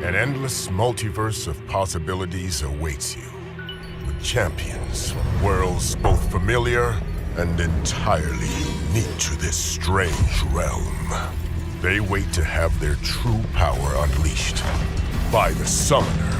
An endless multiverse of possibilities awaits you, with champions from worlds both familiar and entirely unique to this strange realm. They wait to have their true power unleashed by the Summoner.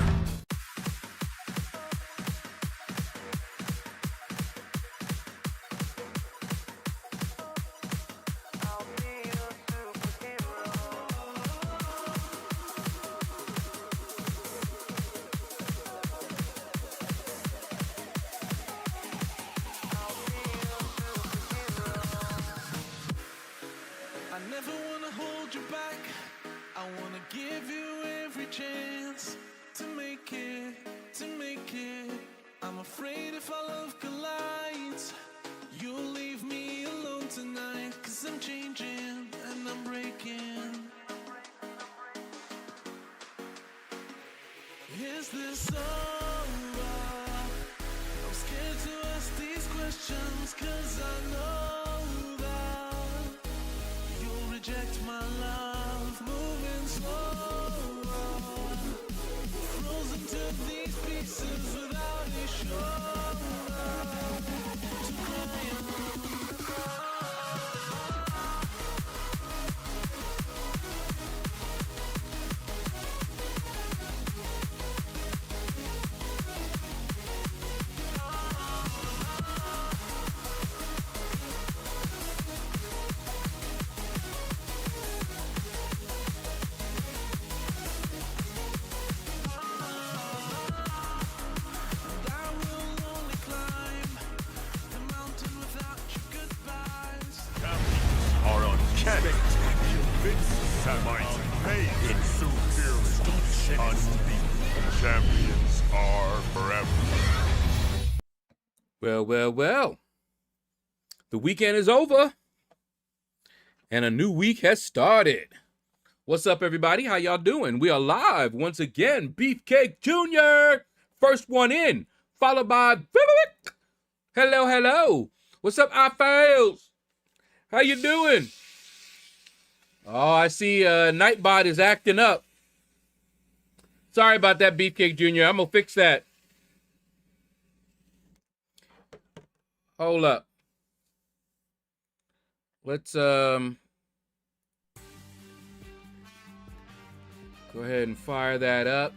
Champions are forever. Well. The weekend is over, and a new week has started. What's up, everybody? How y'all doing? We are live once again. Beefcake Jr., first one in, followed by hello. What's up, iFails? How you doing? Oh, I see Nightbot is acting up. Sorry about that, Beefcake Jr. I'm gonna fix that. Hold up. Let's go ahead and fire that up.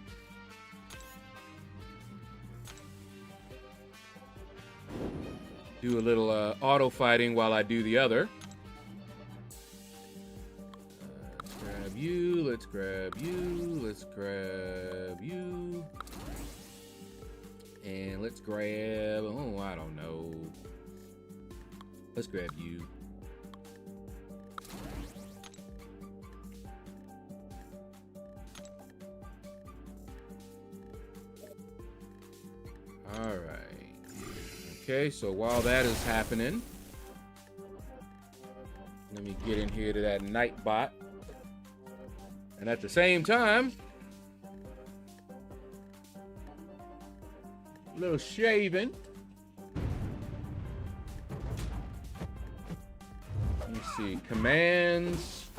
Do a little auto fighting while I do the other. Let's grab you. And let's grab, oh, I don't know. Let's grab you. All right. Okay, so while that is happening, let me get in here to that Nightbot. And at the same time, a little shaving. Let me see, commands.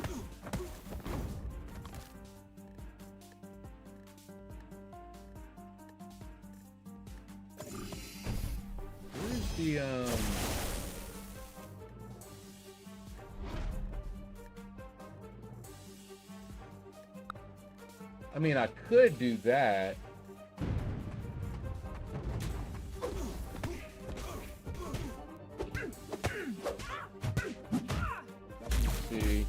Where's the I mean, I could do that. Let's see.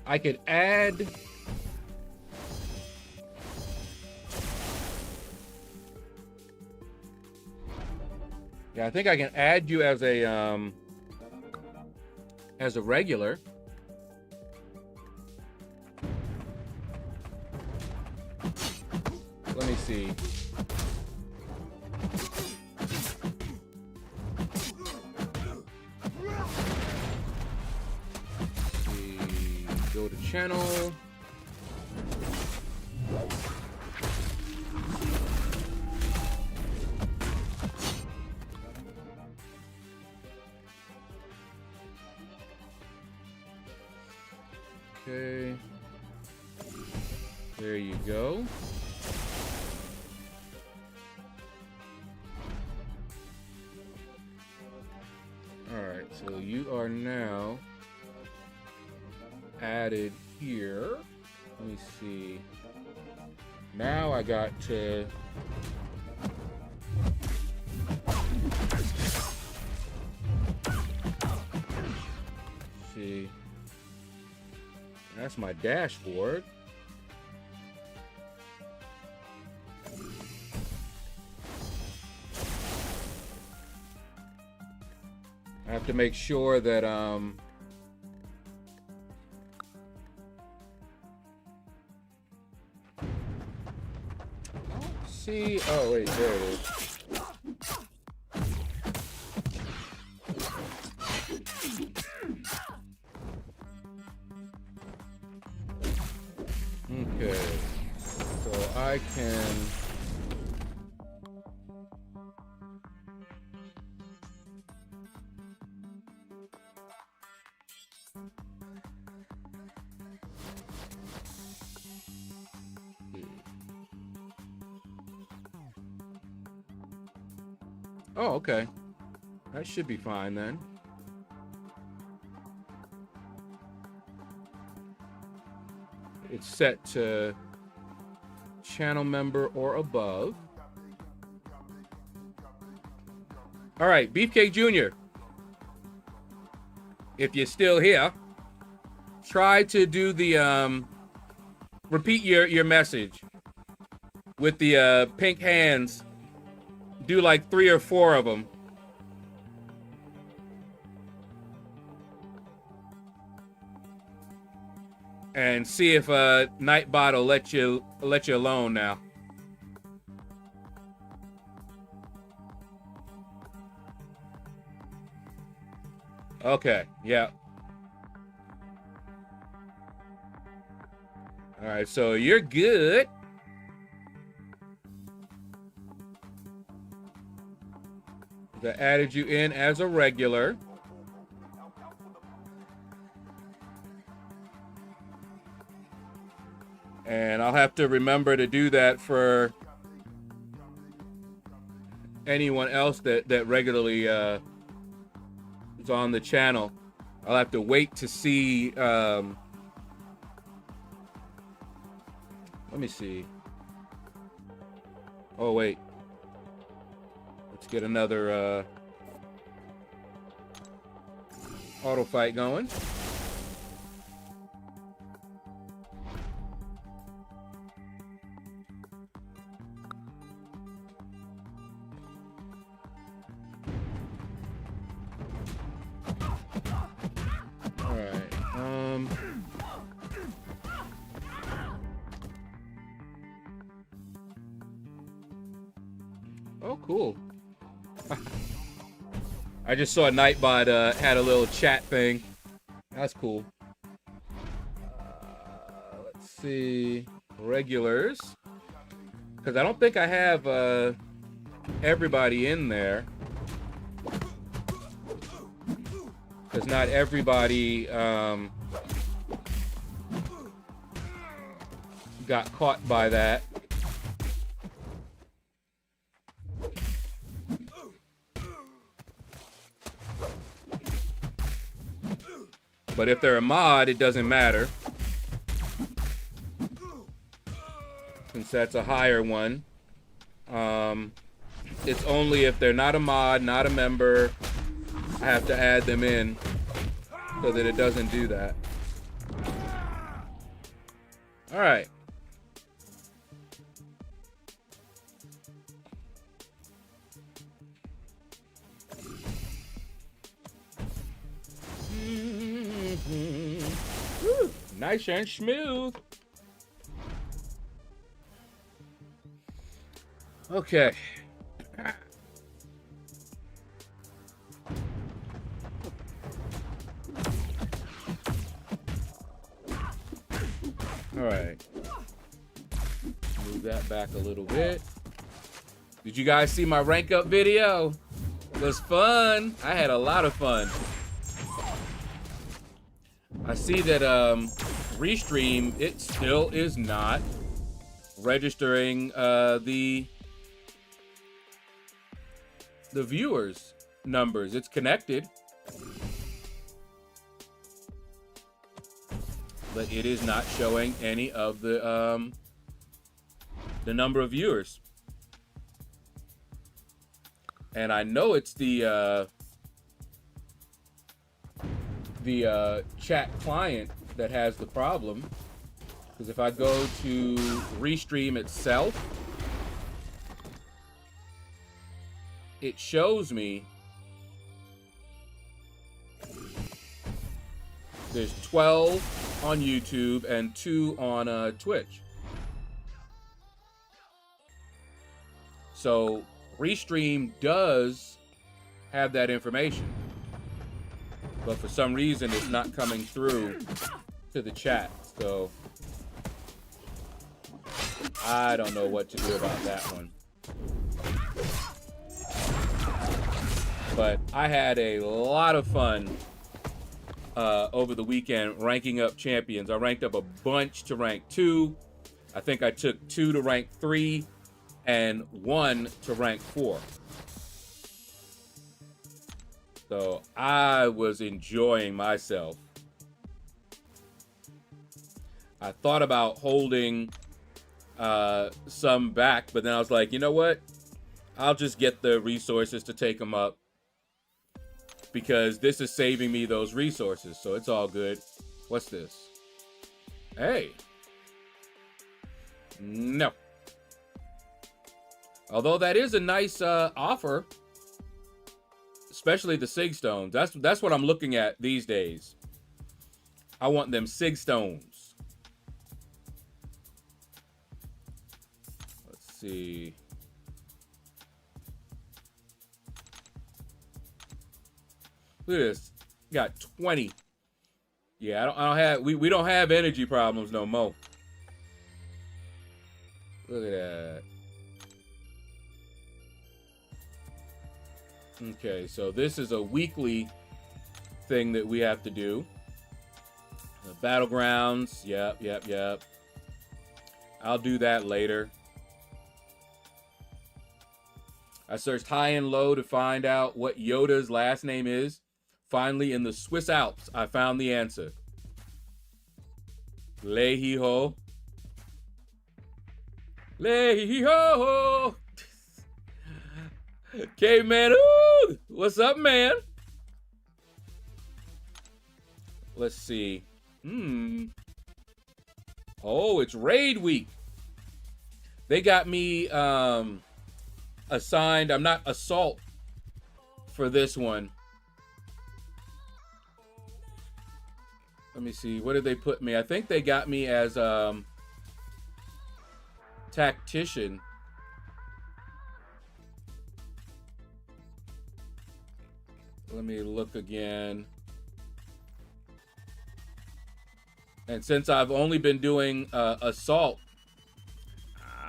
I could add. Yeah, I think I can add you as a regular. Let me see. Go to channel. Okay. There you go. All right, so you are now added here. Let me see. Now I got to see. That's my dashboard. I have to make sure that see. Oh wait, there it is. Okay, so I can oh, okay. That should be fine then. It's set to channel member or above. All right, Beefcake Jr. If you're still here, try to do the repeat your message with the pink hands. Do like 3 or 4 of them. And see if Nightbot will let you alone now. Okay, yeah. All right, so you're good. I added you in as a regular. And I'll have to remember to do that for anyone else that regularly is on the channel. I'll have to wait to see. Let me see. Oh, wait. Let's get another auto fight going. Oh, cool. I just saw Nightbot had a little chat thing. That's cool. Let's see. Regulars. Because I don't think I have everybody in there. Because not everybody got caught by that. But if they're a mod, it doesn't matter. Since that's a higher one. It's only if they're not a mod, not a member, I have to add them in so that it doesn't do that. All right. Woo, nice and smooth. Okay. All right. Move that back a little bit. Did you guys see my rank up video? It was fun. I had a lot of fun. I see that Restream, it still is not registering the viewers numbers. It's connected, but it is not showing any of the number of viewers. And I know it's the chat client that has the problem, because if I go to Restream itself, it shows me there's 12 on YouTube and 2 on Twitch. So Restream does have that information, but for some reason it's not coming through to the chat. So I don't know what to do about that one. But I had a lot of fun over the weekend ranking up champions. I ranked up a bunch to rank 2. I think I took 2 to rank 3 and 1 to rank 4. So I was enjoying myself. I thought about holding some back, but then I was like, you know what? I'll just get the resources to take them up, because this is saving me those resources. So it's all good. What's this? Hey. No. Although that is a nice offer, especially the Sig Stones. That's what I'm looking at these days. I want them Sig Stones. Let's see. Look at this. Got 20. Yeah, I don't have we don't have energy problems no more. Look at that. Okay, so this is a weekly thing that we have to do. The Battlegrounds. Yep. I'll do that later. I searched high and low to find out what Yoda's last name is. Finally, in the Swiss Alps, I found the answer. Lehiho. Lehiho. Caveman, ooh, what's up, man? Let's see. Oh, it's raid week. They got me assigned. I'm not assault for this one. Let me see. What did they put me? I think they got me as tactician. Let me look again. And since I've only been doing assault,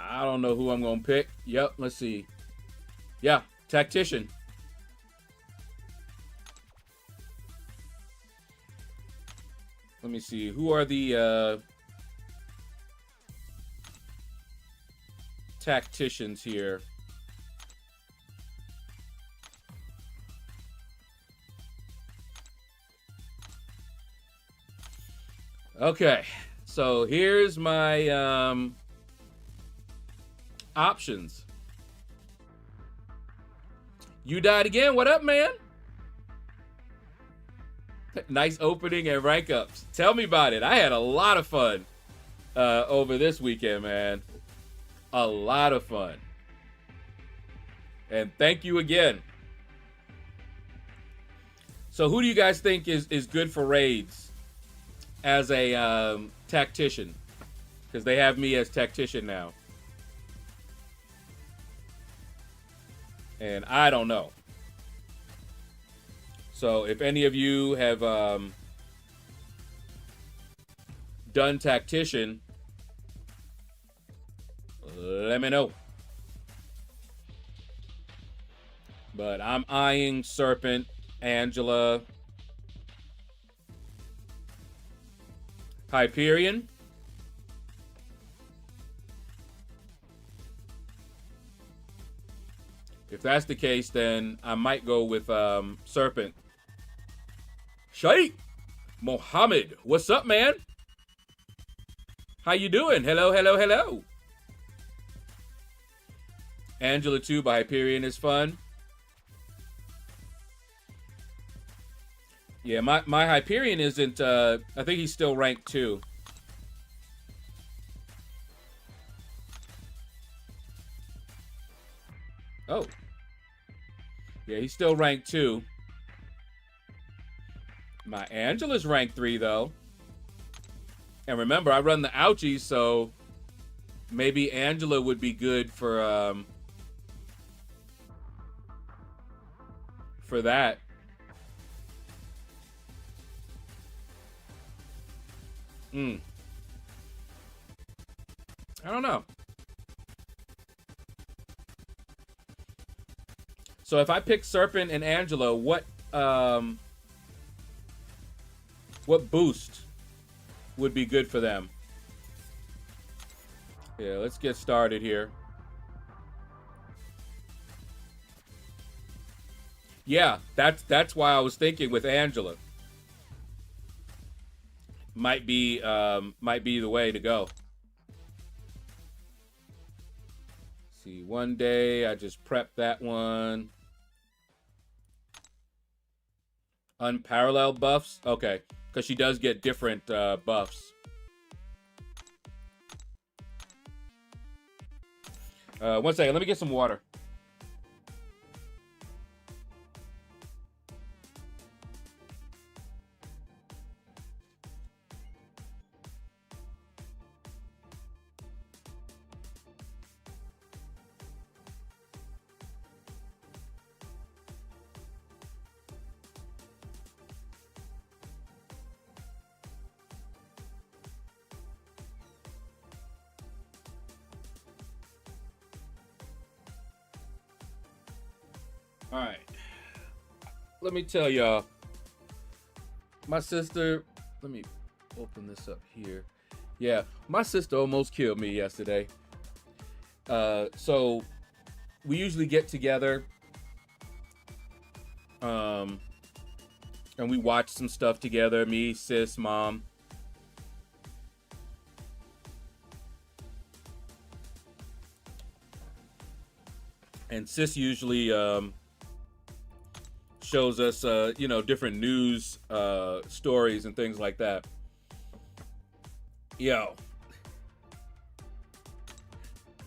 I don't know who I'm going to pick. Yep, let's see. Yeah, tactician. Let me see. Who are the tacticians here? Okay, so here's my options. You died again. What up, man? Nice opening and rank ups. Tell me about it. I had a lot of fun. over this weekend, man. A lot of fun. And thank you again. So who do you guys think is good for raids as a tactician? Because they have me as tactician now. And I don't know. So if any of you have done tactician, let me know. But I'm eyeing Serpent, Angela, Hyperion. If that's the case, then I might go with Serpent. Shaykh Mohammed, what's up, man? How you doing? Hello, hello, hello. Angela 2 by Hyperion is fun. Yeah, my Hyperion isn't, I think he's still ranked 2. Oh. Yeah, he's still ranked 2. My Angela's ranked 3, though. And remember, I run the ouchies, so maybe Angela would be good for that. I don't know. So if I pick Serpent and Angela, what boost would be good for them? Yeah, let's get started here. Yeah, that's why I was thinking with Angela. Might be the way to go. See, one day I just prepped that one. Unparalleled buffs? Okay, because she does get different buffs. One second, let me get some water. All right, let me tell y'all, my sister, let me open this up here. Yeah, my sister almost killed me yesterday. So we usually get together and we watch some stuff together, me, sis, mom. And sis usually shows us, you know, different news stories and things like that. Yo,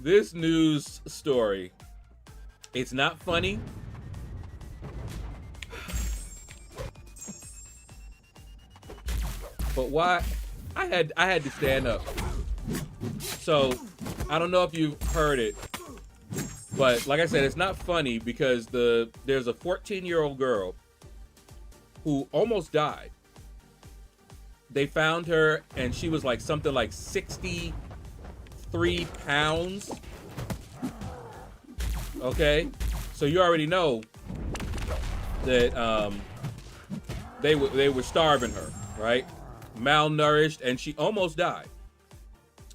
this news story, it's not funny. But why? I had to stand up. So, I don't know if you've heard it, but like I said, it's not funny because there's a 14-year-old girl who almost died. They found her and she was like something like 63 pounds. Okay, so you already know that they were starving her, right? Malnourished, and she almost died.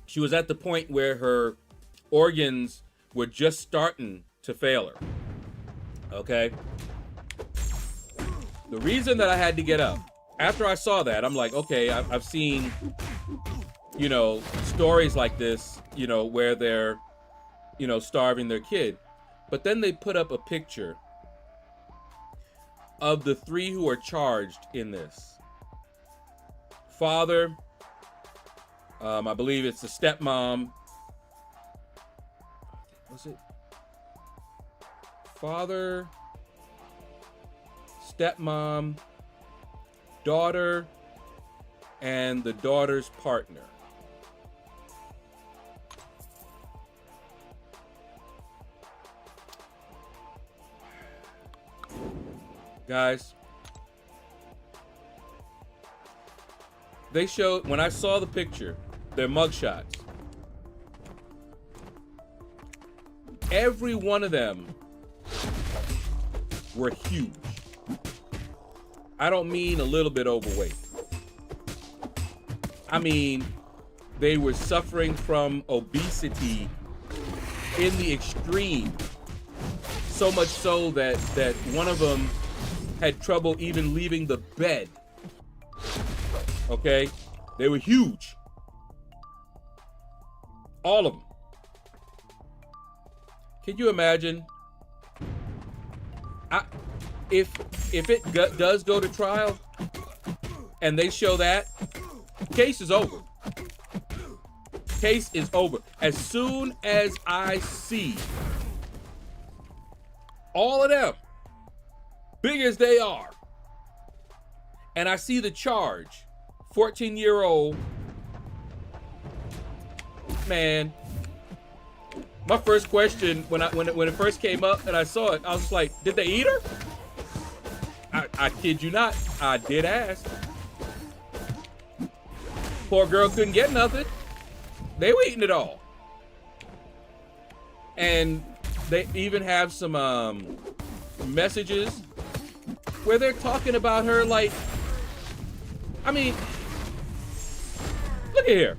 She was at the point where her organs were just starting to fail her. Okay. The reason that I had to get up, after I saw that, I'm like, okay, I've seen, you know, stories like this, you know, where they're, you know, starving their kid. But then they put up a picture of the 3 who are charged in this. Father, I believe it's the stepmom. Was it father, stepmom, daughter, and the daughter's partner? Guys, they showed, when I saw the picture, their mugshots. Every one of them were huge. I don't mean a little bit overweight. I mean, they were suffering from obesity in the extreme. So much so that one of them had trouble even leaving the bed. Okay? They were huge. All of them. Can you imagine? If it does go to trial and they show that, case is over. Case is over. As soon as I see all of them, big as they are, and I see the charge, 14-year-old, man, my first question when it first came up and I saw it, I was like, did they eat her? I kid you not, I did ask. Poor girl couldn't get nothing. They were eating it all. And they even have some messages where they're talking about her like, I mean, look at here.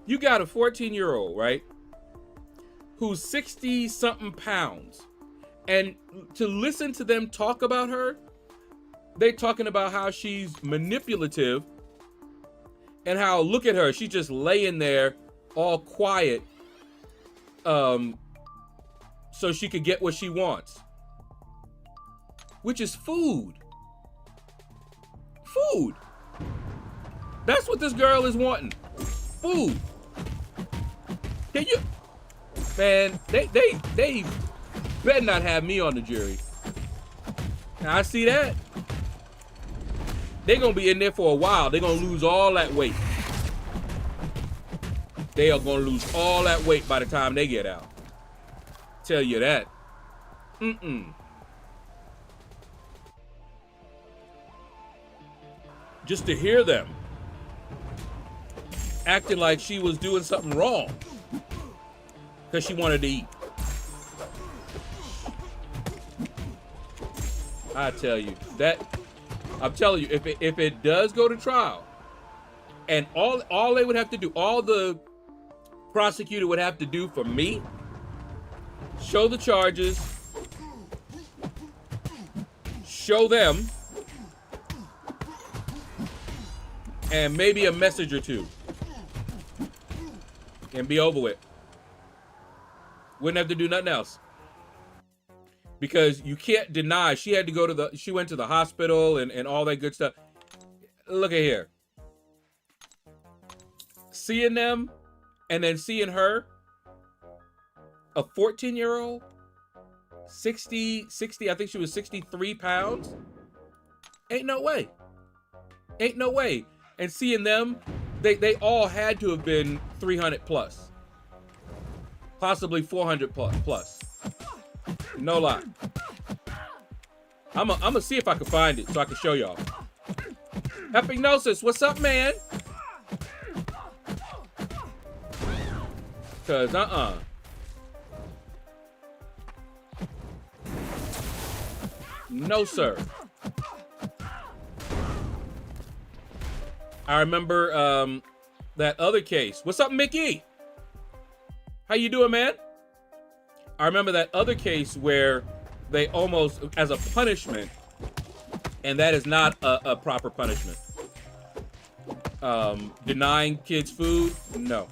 You got a 14-year-old, right? Who's 60-something pounds. And to listen to them talk about her, they're talking about how she's manipulative and how, look at her, she's just laying there all quiet so she could get what she wants, which is food. Food. That's what this girl is wanting. Food. Can you, man, they better not have me on the jury. Now, I see that. They're gonna be in there for a while. They're gonna lose all that weight. They are gonna lose all that weight by the time they get out. Tell you that. Just to hear them acting like she was doing something wrong because she wanted to eat. I tell you that, I'm telling you, if it does go to trial, and all they would have to do, all the prosecutor would have to do for me, show the charges, show them, and maybe a message or two, and be over with. Wouldn't have to do nothing else. Because you can't deny she had to go to she went to the hospital and all that good stuff. Look at here. Seeing them and then seeing her, a 14-year-old, 60, I think she was 63 pounds. Ain't no way. Ain't no way. And seeing them, they all had to have been 300 plus. Possibly 400 plus. No lie. I'm gonna see if I can find it so I can show y'all. Epignosis, what's up, man? Cause no sir. I remember that other case. What's up, Mickey? How you doing, man? I remember that other case where they almost, as a punishment, and that is not a proper punishment. Denying kids food? No.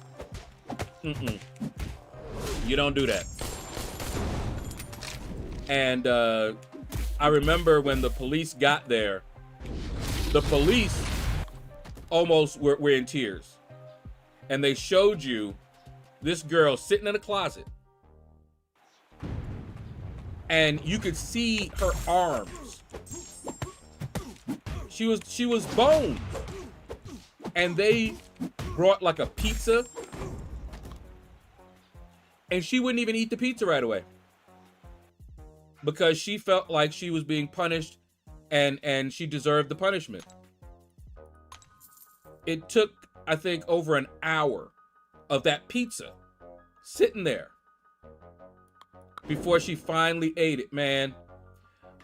You don't do that. And I remember when the police got there, the police almost were in tears. and they showed you this girl sitting in a closet, and you could see her arms. She was boned, and they brought like a pizza, and she wouldn't even eat the pizza right away because she felt like she was being punished, and she deserved the punishment. It took, I think, over an hour of that pizza sitting there before she finally ate it, man.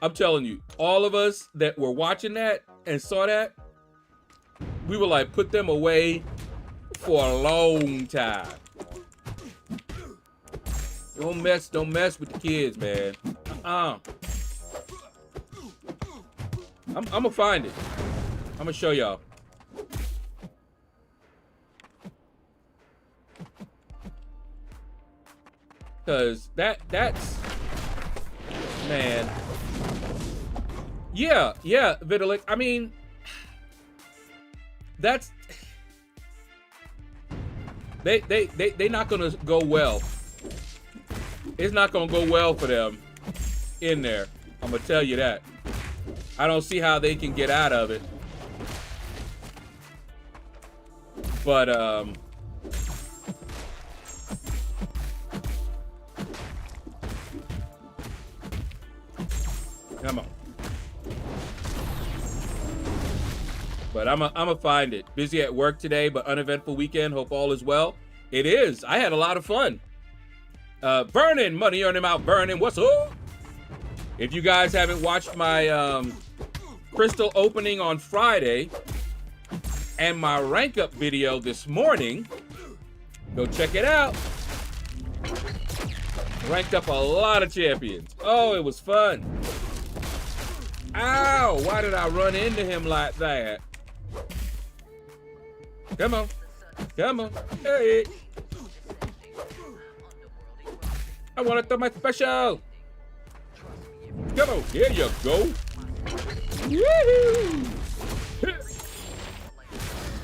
I'm telling you, all of us that were watching that and saw that, we were like, put them away for a long time. Don't mess with the kids, man. I'm gonna find it. I'm gonna show y'all. Cause that's man. Yeah, Vitalik. I mean, that's they not gonna go well. It's not gonna go well for them in there. I'm gonna tell you that. I don't see how they can get out of it. But come on. But I'm gonna find it. Busy at work today, but uneventful weekend. Hope all is well. It is. I had a lot of fun. Burning, money earning out, burning. What's up? If you guys haven't watched my crystal opening on Friday and my rank up video this morning, go check it out. Ranked up a lot of champions. Oh, it was fun. Ow, why did I run into him like that? Come on. Come on. Hey. I want to throw my special. Come on. Here you go. Woohoo.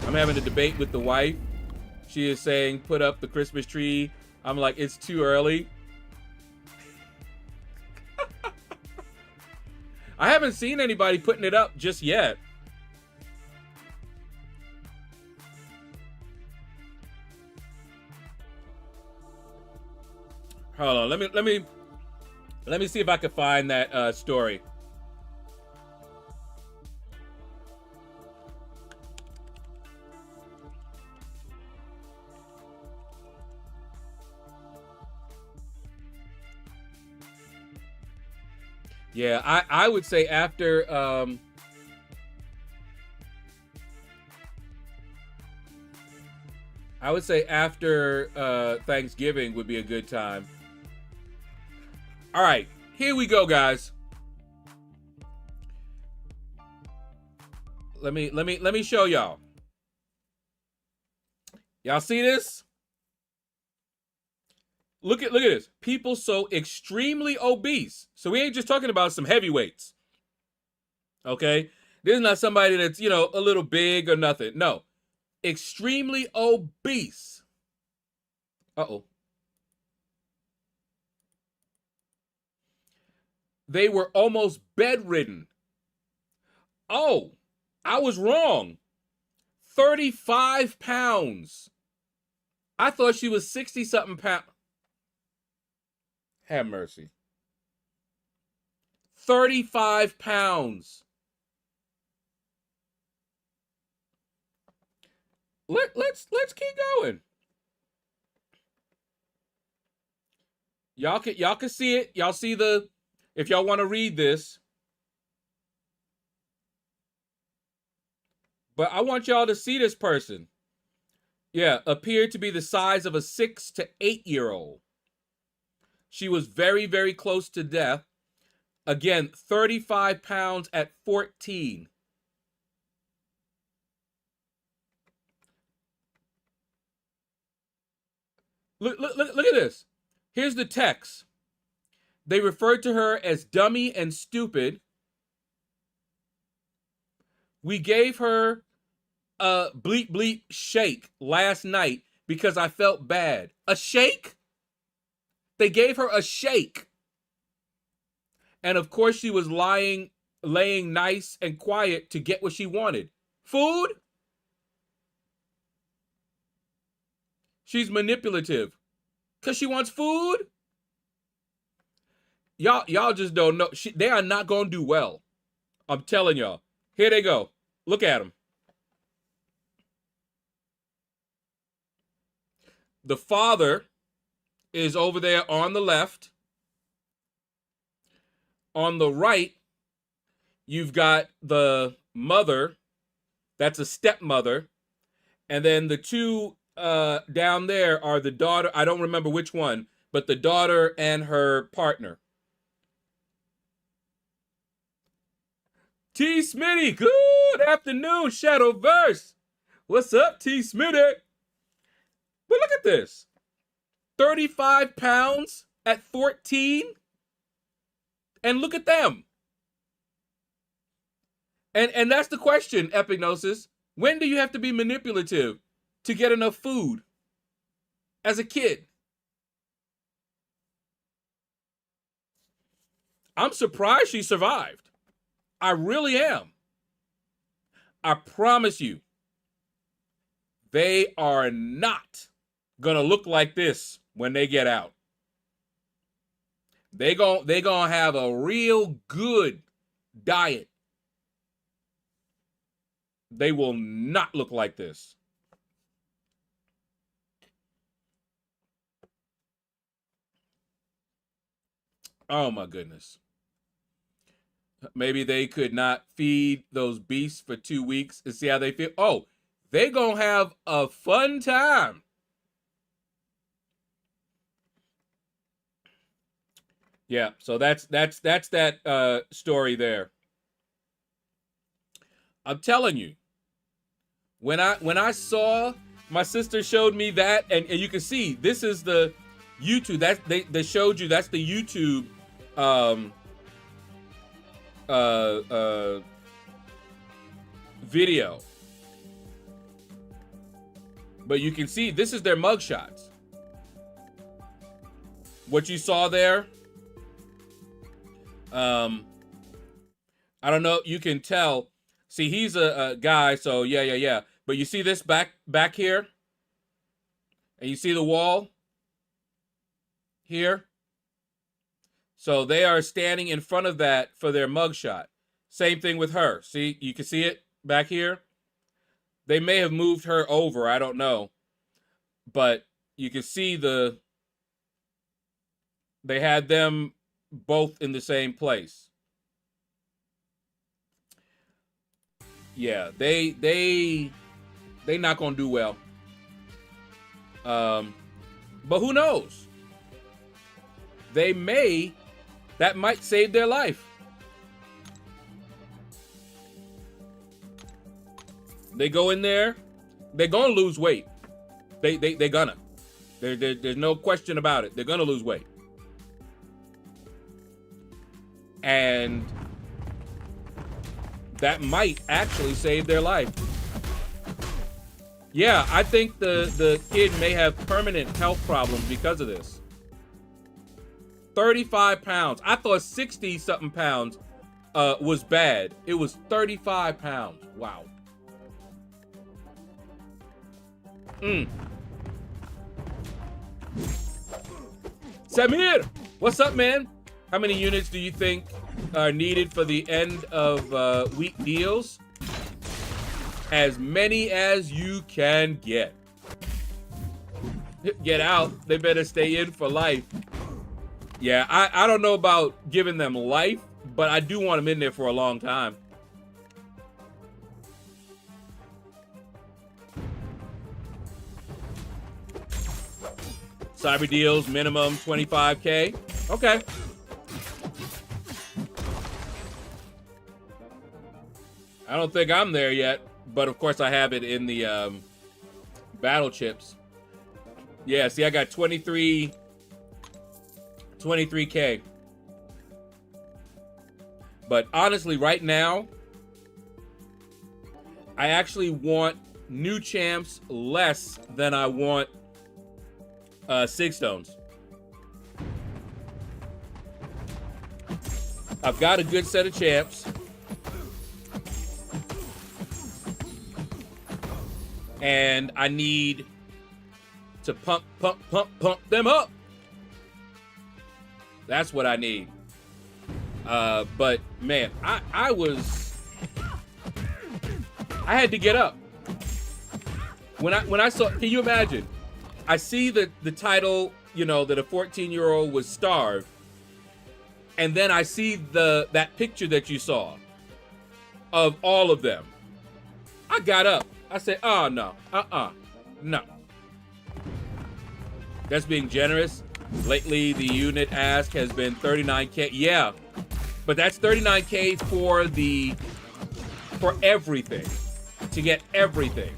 I'm having a debate with the wife. She is saying, put up the Christmas tree. I'm like, it's too early. I haven't seen anybody putting it up just yet. Hold on, let me see if I can find that story. Yeah, I would say after Thanksgiving would be a good time. All right, here we go, guys. Let me show y'all. Y'all see this? Look at this. People so extremely obese. So we ain't just talking about some heavyweights. Okay? This is not somebody that's, you know, a little big or nothing. No. Extremely obese. Uh-oh. They were almost bedridden. Oh, I was wrong. 35 pounds. I thought she was 60-something pounds. Have mercy. 35 pounds. Let's keep going. Y'all can see it. Y'all see the, if y'all want to read this. But I want y'all to see this person. Yeah, appeared to be the size of a 6 to 8-year-old. She was very, very close to death. Again, 35 pounds at 14. Look at this. Here's the text. They referred to her as dummy and stupid. We gave her a bleep bleep shake last night because I felt bad. A shake? They gave her a shake. And of course she was laying nice and quiet to get what she wanted. Food? She's manipulative because she wants food. Y'all just don't know. They are not going to do well. I'm telling y'all. Here they go. Look at them. The father is over there on the left. On the right, you've got the mother. That's a stepmother. And then the two down there are the daughter. I don't remember which one, but the daughter and her partner. T. Smitty, good afternoon, Shadowverse. What's up, T. Smitty? But look at this. 35 pounds at 14. And look at them. And that's the question, Epignosis. When do you have to be manipulative to get enough food as a kid? I'm surprised she survived. I really am. I promise you, they are not gonna look like this when they get out. They gonna have a real good diet. They will not look like this. Oh my goodness. Maybe they could not feed those beasts for 2 weeks and see how they feel. Oh, they gonna have a fun time. Yeah, so that's that story there. I'm telling you, when I saw, my sister showed me that, and you can see this is the YouTube. They showed you, that's the YouTube video. But you can see this is their mugshots. What you saw there, I don't know, you can tell. See, he's a guy, so yeah. But you see this back here? And you see the wall here? So they are standing in front of that for their mugshot. Same thing with her. See, you can see it back here. They may have moved her over, I don't know. But you can see they had them both in the same place. Yeah, they not gonna do well. But who knows? That might save their life. They go in there, they're gonna lose weight. They're gonna. There's no question about it. They're gonna lose weight. And that might actually save their life. Yeah, I think the kid may have permanent health problems because of this. 35 pounds. I thought 60-something pounds was bad. It was 35 pounds. Wow. Samir, what's up, man? How many units do you think are needed for the end of week deals? As many as you can get. Get out. They better stay in for life. Yeah, I don't know about giving them life, but I do want them in there for a long time. Cyber deals, minimum 25K. Okay. I don't think I'm there yet, but of course I have it in the battle chips. Yeah, see, I got 23K. But honestly, right now, I actually want new champs less than I want Sig stones. I've got a good set of champs. And I need to pump them up. That's what I need. But man, I had to get up. When I saw, can you imagine? I see the title, you know, that a 14-year-old was starved. And then I see that picture that you saw of all of them. I got up. I said, oh, no. No. That's being generous. Lately, the unit ask has been 39K. Yeah, but that's 39K for everything. To get everything.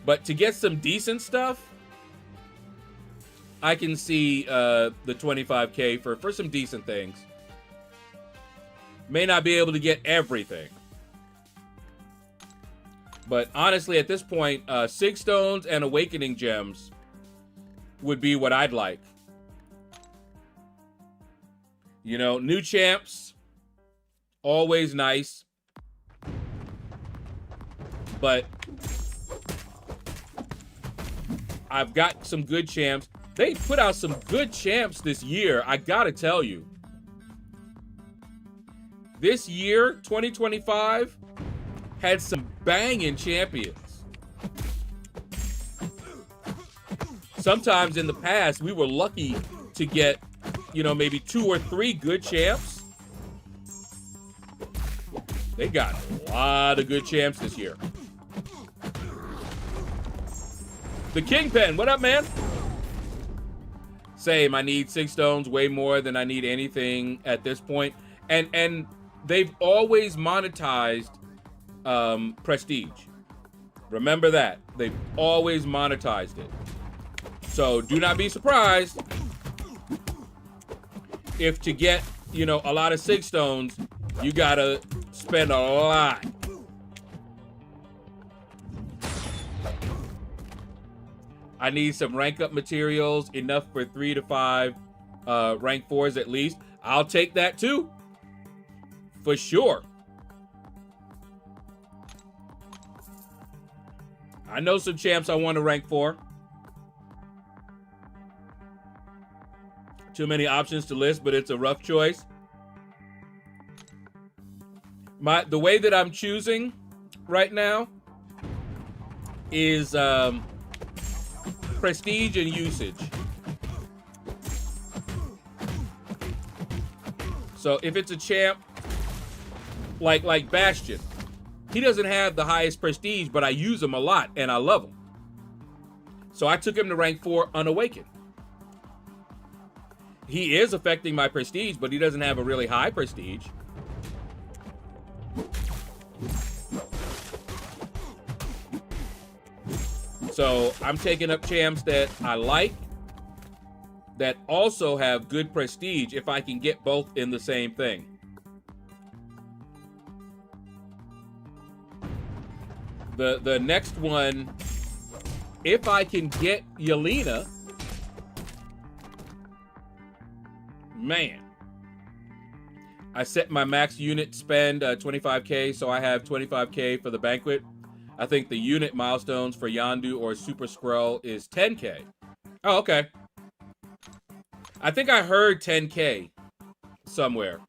But to get some decent stuff, I can see the 25K for some decent things. May not be able to get everything. But honestly, at this point, Sig Stones and Awakening Gems would be what I'd like. You know, new champs, always nice. But I've got some good champs. They put out some good champs this year, I gotta tell you. This year, 2025, had some banging champions. Sometimes in the past, we were lucky to get, you know, maybe 2 or 3 good champs. They got a lot of good champs this year. The Kingpin, what up, man? Same, I need 6 stones way more than I need anything at this point. And they've always monetized prestige. Remember that. They've always monetized it. So do not be surprised if to get, you know, a lot of 6 stones, you gotta spend a lot. I need some rank up materials, enough for 3 to 5 rank 4s at least. I'll take that too. For sure. I know some champs I want to rank 4. Too many options to list, but it's a rough choice. The way that I'm choosing right now is prestige and usage. So if it's a champ like Bastion, he doesn't have the highest prestige, but I use him a lot and I love him. So I took him to rank 4 unawakened. He is affecting my prestige, but he doesn't have a really high prestige. So I'm taking up champs that I like, that also have good prestige if I can get both in the same thing. The next one, if I can get Yelena, man. I set my max unit spend 25K, so I have 25K for the banquet. I think the unit milestones for Yondu or Super Skrull is 10K. Oh, okay. I think I heard 10K somewhere.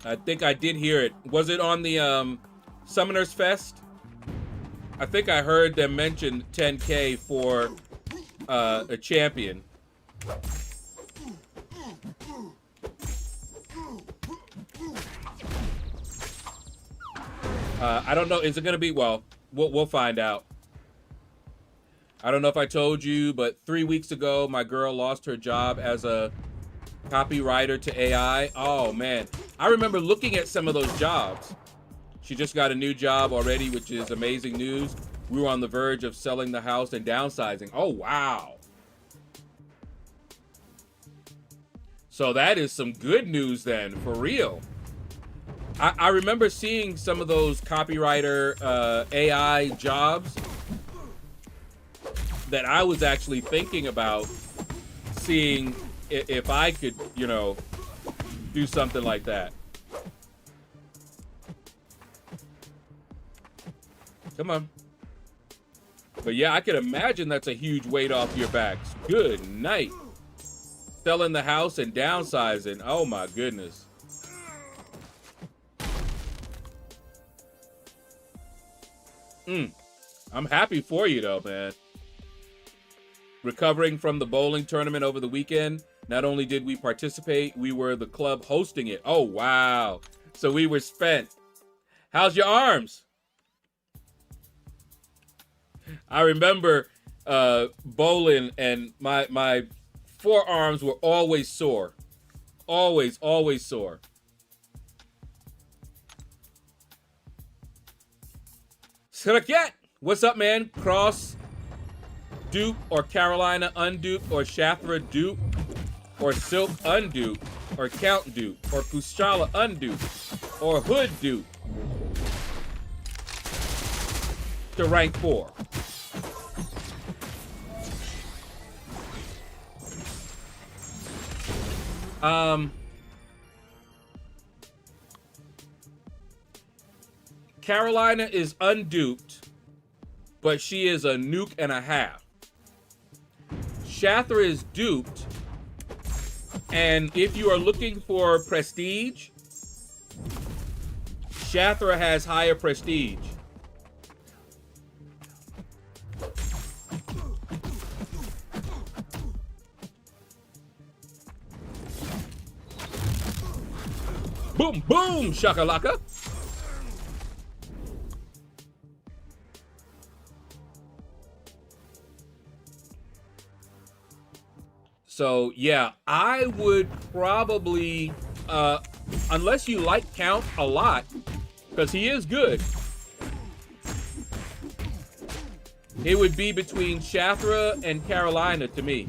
I think I did hear it. Was it on the Summoners Fest? I think I heard them mention 10K for a champion. I don't know. Is it going to be? Well, we'll find out. I don't know if I told you, but 3 weeks ago, my girl lost her job as a copywriter to AI. Oh, man. I remember looking at some of those jobs. She just got a new job already, which is amazing news. We were on the verge of selling the house and downsizing. Oh, wow. So that is some good news then, for real. I remember seeing some of those copywriter AI jobs that I was actually thinking about seeing if I could, you know, do something like that. Come on. But yeah, I could imagine that's a huge weight off your backs. Good night. Selling the house and downsizing. Oh my goodness. I'm happy for you though, man. Recovering from the bowling tournament over the weekend. Not only did we participate, we were the club hosting it. Oh, wow. So we were spent. How's your arms? I remember bowling and my forearms were always sore. Always sore. Sraket, what's up, man? Cross dupe or Carolina undupe or Shafra dupe or Silk undupe or Count dupe or Kushala undupe or Hood dupe to rank 4. Carolina is unduped, but she is a nuke and a half. Shathra is duped, and if you are looking for prestige, Shathra has higher prestige. Boom, boom, shakalaka. So, yeah, I would probably, unless you like Count a lot, because he is good, it would be between Shathra and Carolina to me.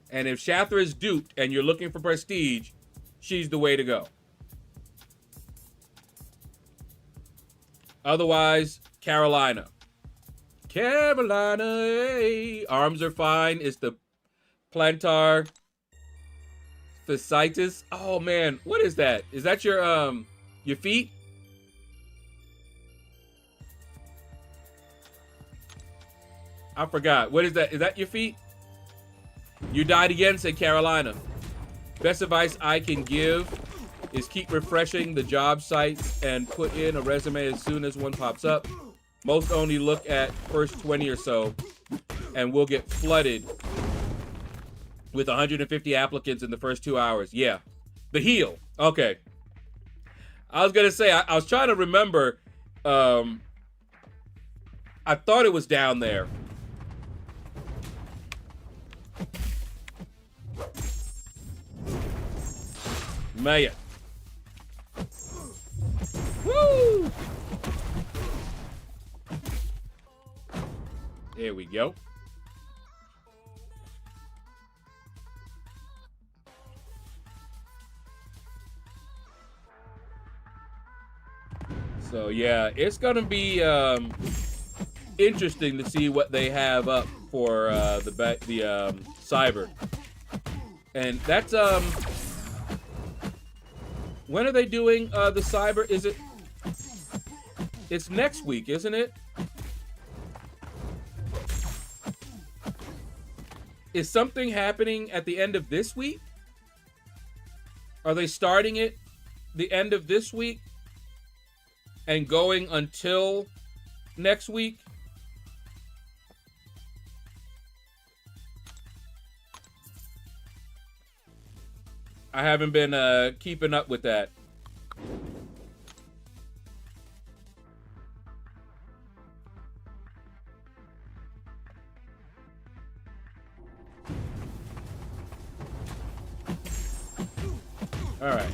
And if Shathra is duped and you're looking for prestige, she's the way to go. Otherwise, Carolina. Carolina, hey. Arms are fine. It's the plantar fasciitis. Oh man, what is that? Is that your feet? I forgot. What is that? Is that your feet? You died again, said Carolina. Best advice I can give is keep refreshing the job sites and put in a resume as soon as one pops up. Most only look at first 20 or so, and we'll get flooded with 150 applicants in the first 2 hours. Yeah. The heel. Okay. I was going to say, I was trying to remember. I thought it was down there. Maya. Woo! There we go. So yeah, it's gonna be interesting to see what they have up for the cyber, and that's when are they doing the cyber? Is it? It's next week, isn't it? Is something happening at the end of this week? Are they starting it the end of this week and going until next week? I haven't been keeping up with that. All right.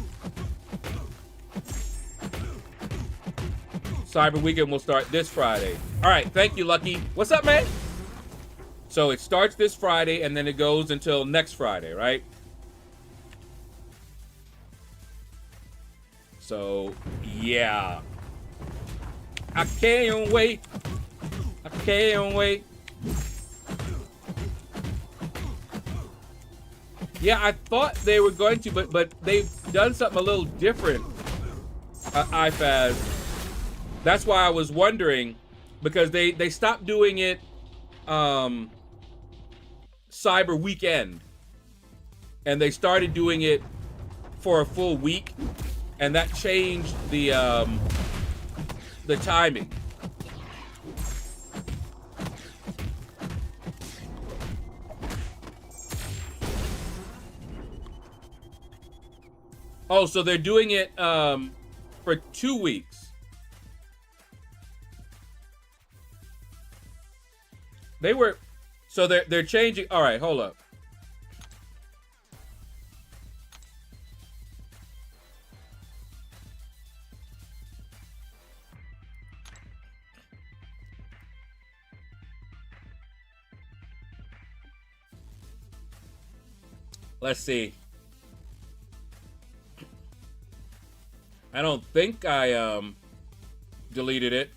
Cyber Weekend will start this Friday. All right, thank you, Lucky. What's up, man? So it starts this Friday and then it goes until next Friday, right? So, yeah. I can't wait. I can't wait. Yeah, I thought they were going to, but they've done something a little different. IFAZ. That's why I was wondering, because they stopped doing it Cyber Weekend, and they started doing it for a full week, and that changed the timing. Oh, so they're doing it for 2 weeks. They were, so they're changing. All right, hold up. Let's see. I don't think I deleted it.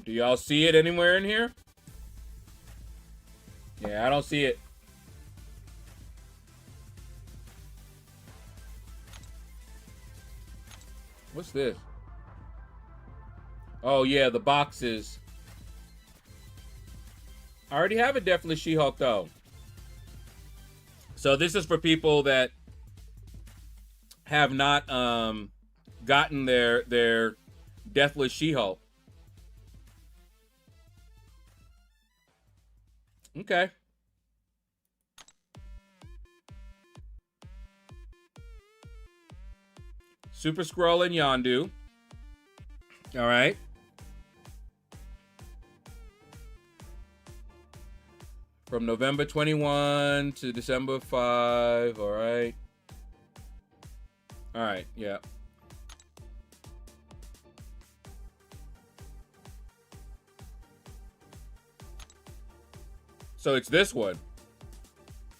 Do y'all see it anywhere in here? Yeah, I don't see it. What's this? Oh, yeah, the boxes. I already have a Deathless She-Hulk, though. So this is for people that have not gotten their Deathless She-Hulk. Okay. Super Skrull and Yondu. All right. From November 21 to December 5. All right. All right. Yeah. So it's this one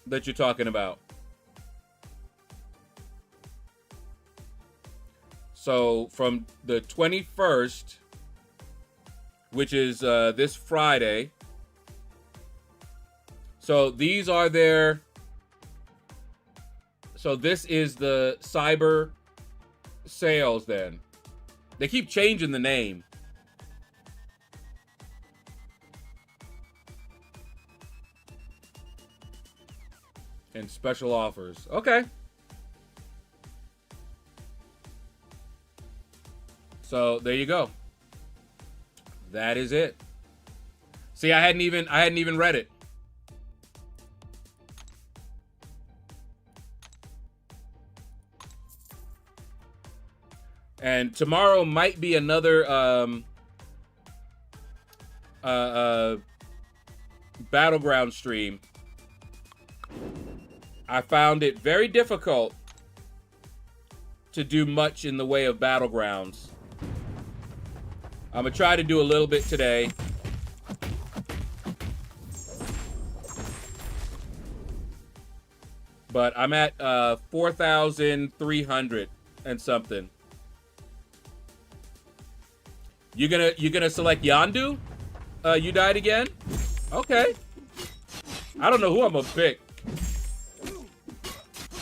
that you're talking about. So from the 21st, which is this Friday. So these are their, so this is the cyber sales then. They keep changing the name. And special offers. Okay. So there you go. That is it. See, I hadn't even read it. And tomorrow might be another Battleground stream. I found it very difficult to do much in the way of Battlegrounds. I'm gonna try to do a little bit today. But I'm at 4,300 and something. You gonna select Yondu? You died again? Okay. I don't know who I'm gonna pick.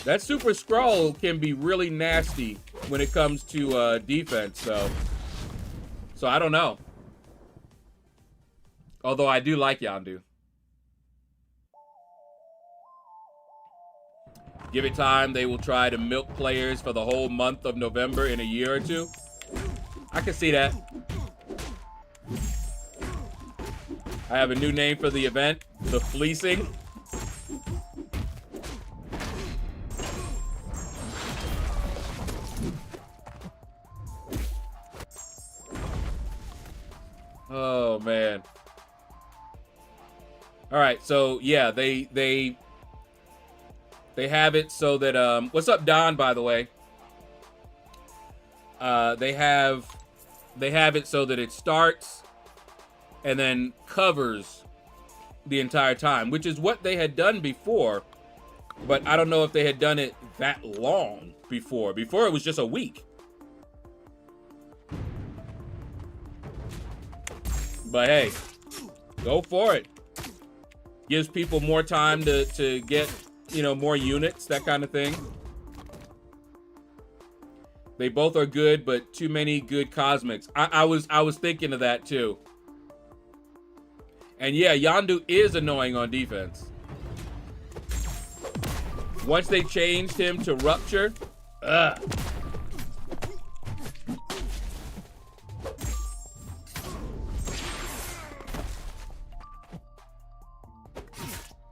That Super Skrull can be really nasty when it comes to defense, though. So I don't know. Although I do like Yondu. Give it time, they will try to milk players for the whole month of November in a year or two. I can see that. I have a new name for the event, the Fleecing. Oh man. All right, so yeah, they They have it so that what's up, Don, by the way? They have it so that it starts and then covers the entire time, which is what they had done before, but I don't know if they had done it that long before. Before it was just a week. But hey, go for it. Gives people more time to get, you know, more units, that kind of thing. They both are good, but too many good cosmics. I was thinking of that too. And yeah, Yondu is annoying on defense. Once they changed him to Rupture, ugh.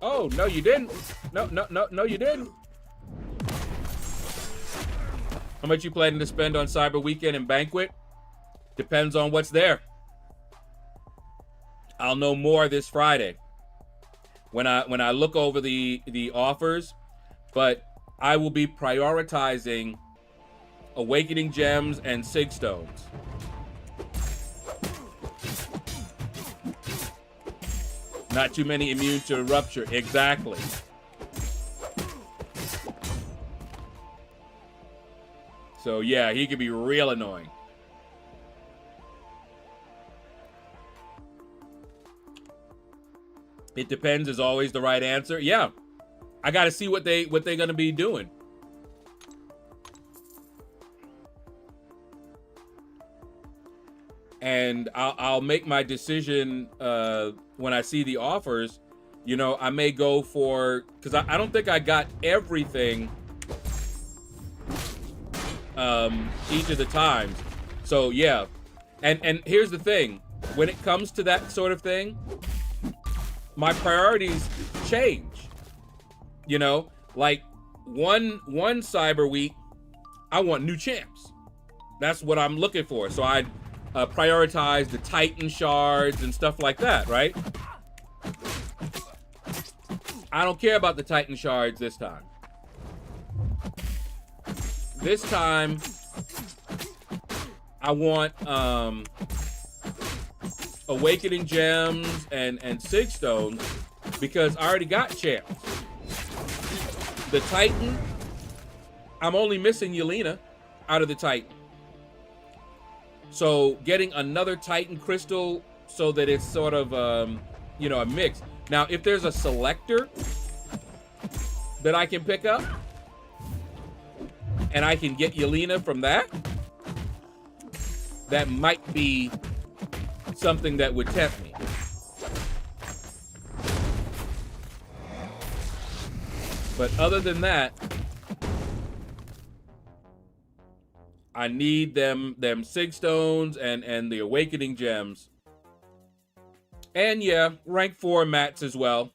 Oh, no, you didn't. No, you didn't. How much you planning to spend on Cyber Weekend and Banquet? Depends on what's there. I'll know more this Friday when I look over the offers, but I will be prioritizing Awakening Gems and Sig Stones. Not too many immune to Rupture. Exactly. So yeah, he could be real annoying. It depends is always the right answer. Yeah. I got to see what they're going to be doing. And I'll make my decision when I see the offers. You know, I may go for, because I don't think I got everything each of the times. So yeah. And here's the thing. When it comes to that sort of thing, my priorities change. You know, like one Cyber Week, I want new champs. That's what I'm looking for. So I'd prioritize the Titan shards and stuff like that, right? I don't care about the Titan shards this time. This time, I want Awakening Gems and Sig Stones because I already got champs. The Titan, I'm only missing Yelena out of the Titan. So getting another Titan crystal so that it's sort of, you know, a mix. Now, if there's a selector that I can pick up and I can get Yelena from that, that might be something that would tempt me. But other than that, I need them Sig Stones and the Awakening Gems. And yeah, rank 4 mats as well.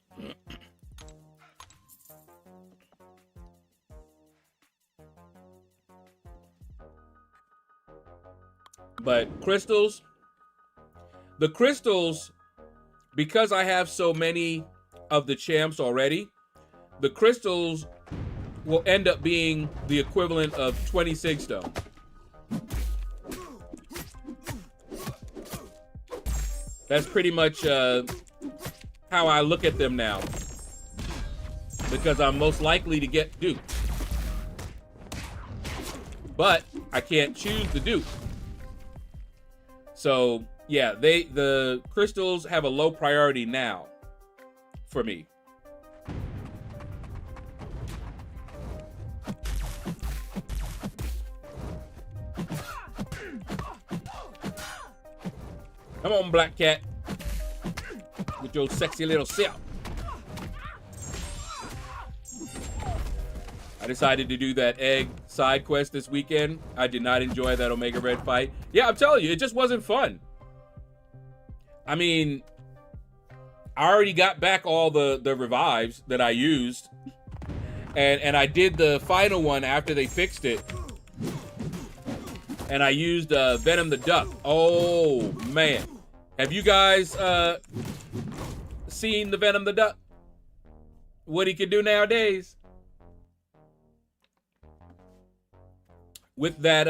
But crystals, the crystals, because I have so many of the champs already, the crystals will end up being the equivalent of 20 Sig Stones. That's pretty much how I look at them now, because I'm most likely to get Duke. But I can't choose the Duke. So yeah, the crystals have a low priority now for me. Come on, Black Cat, with your sexy little self. I decided to do that egg side quest this weekend. I did not enjoy that Omega Red fight. Yeah, I'm telling you, it just wasn't fun. I mean, I already got back all the revives that I used. And I did the final one after they fixed it. And I used Venom the Duck. Oh, man. Have you guys seen the Venom the Duck? What he can do nowadays? with that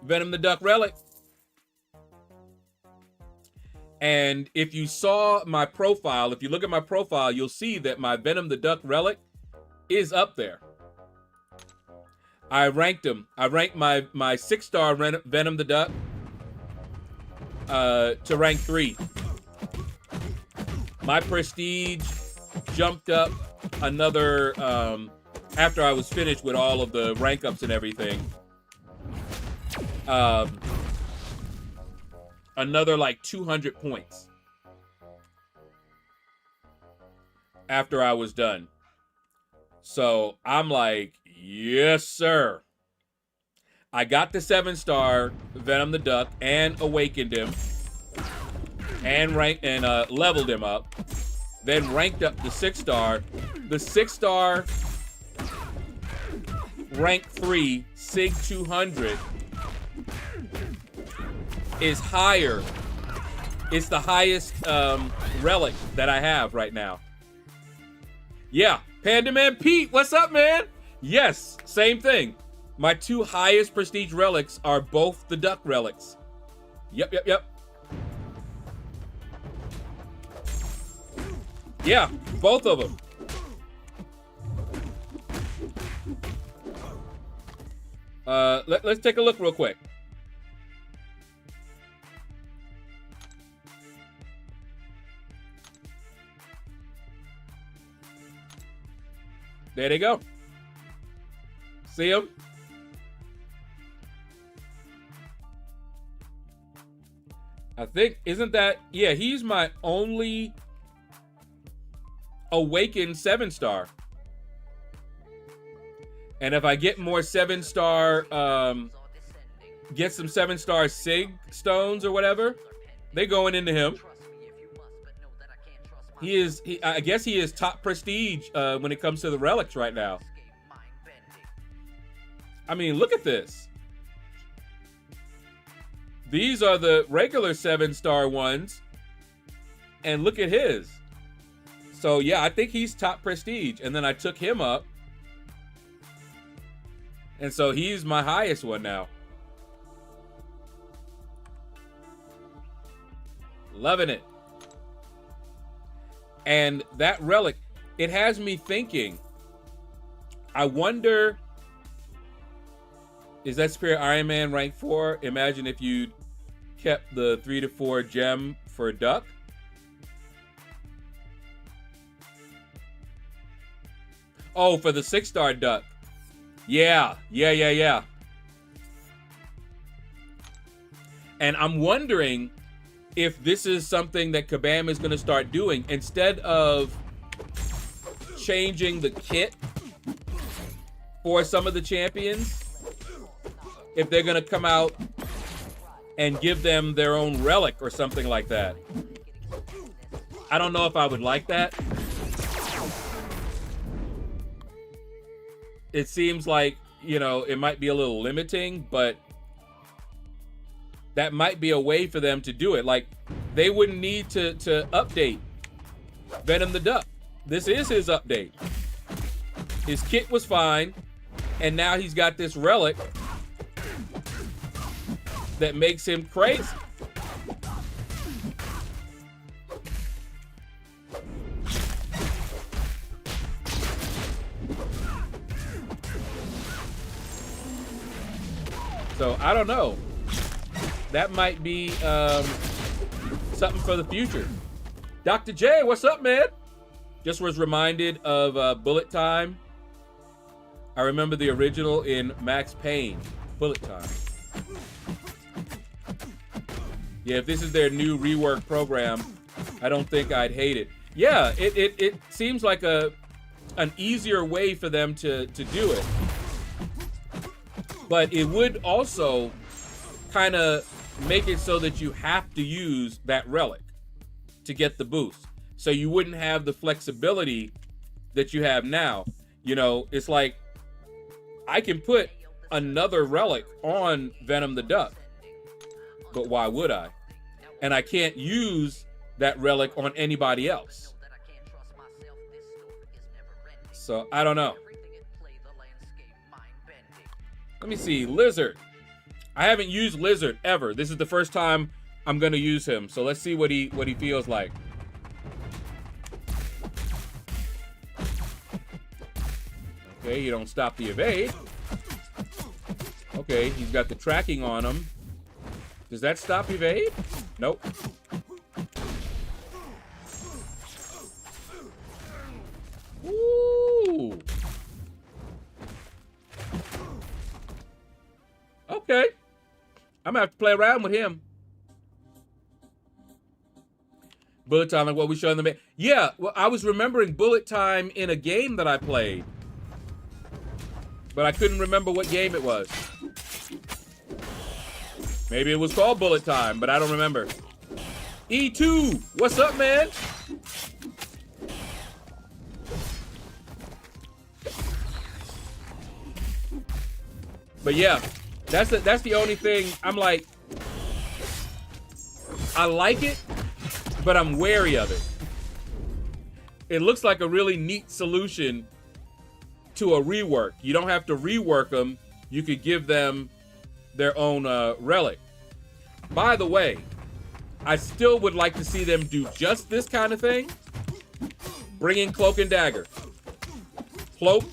Venom the Duck relic. And if you saw my profile, if you look at my profile, you'll see that my Venom the Duck relic is up there. I ranked him. I ranked my 6-star Venom the Duck to rank 3. My prestige jumped up another, after I was finished with all of the rank ups and everything, another like 200 points after I was done. So I'm like, yes, sir. I got the 7-star Venom the Duck and awakened him and leveled him up. Then ranked up the 6-star. The 6-star rank 3 Sig 200 is higher. It's the highest relic that I have right now. Yeah, Panda Man Pete, what's up, man? Yes, same thing. My 2 highest prestige relics are both the duck relics. Yep. Yeah, both of them. Let's take a look real quick. There they go. See him? I think, isn't that, yeah, he's my only awakened 7-star. And if I get more 7-star, get some 7-star Sig stones or whatever, they going into him. I guess he is top prestige when it comes to the relics right now. I mean, look at this. These are the regular 7-star ones. And look at his. So yeah, I think he's top prestige. And then I took him up. And so he's my highest one now. Loving it. And that relic, it has me thinking, I wonder, is that Spirit Iron Man rank 4? Imagine if you kept the 3 to 4 gem for Duck. Oh, for the 6-star Duck. Yeah. And I'm wondering if this is something that Kabam is going to start doing, instead of changing the kit for some of the champions, if they're going to come out and give them their own relic or something like that. I don't know if I would like that. It seems like, you know, it might be a little limiting, but that might be a way for them to do it. Like, they wouldn't need to update Venom the Duck. This is his update. His kit was fine, and now he's got this relic that makes him crazy. So, I don't know. That might be something for the future. Dr. J, what's up, man? Just was reminded of Bullet Time. I remember the original in Max Payne, Bullet Time. Yeah, if this is their new rework program, I don't think I'd hate it. Yeah, it seems like an easier way for them to do it. But it would also kind of make it so that you have to use that relic to get the boost. So you wouldn't have the flexibility that you have now. You know, it's like I can put another relic on Venom the Duck, but why would I? And I can't use that relic on anybody else. So I don't know. Let me see. Lizard. I haven't used Lizard ever. This is the first time I'm gonna use him. So let's see what he feels like. Okay, you don't stop the evade. Okay, he's got the tracking on him. Does that stop evade? Nope. Ooh. Okay. I'm gonna have to play around with him. Bullet time, like what we showed in the yeah, well, I was remembering bullet time in a game that I played. But I couldn't remember what game it was. Maybe it was called bullet time, but I don't remember. E2, what's up, man? But yeah, that's the only thing. I'm like, I like it, but I'm wary of it. It looks like a really neat solution to a rework. You don't have to rework them. You could give them their own relic. By the way, I still would like to see them do just this kind of thing. Bring in Cloak and Dagger. Cloak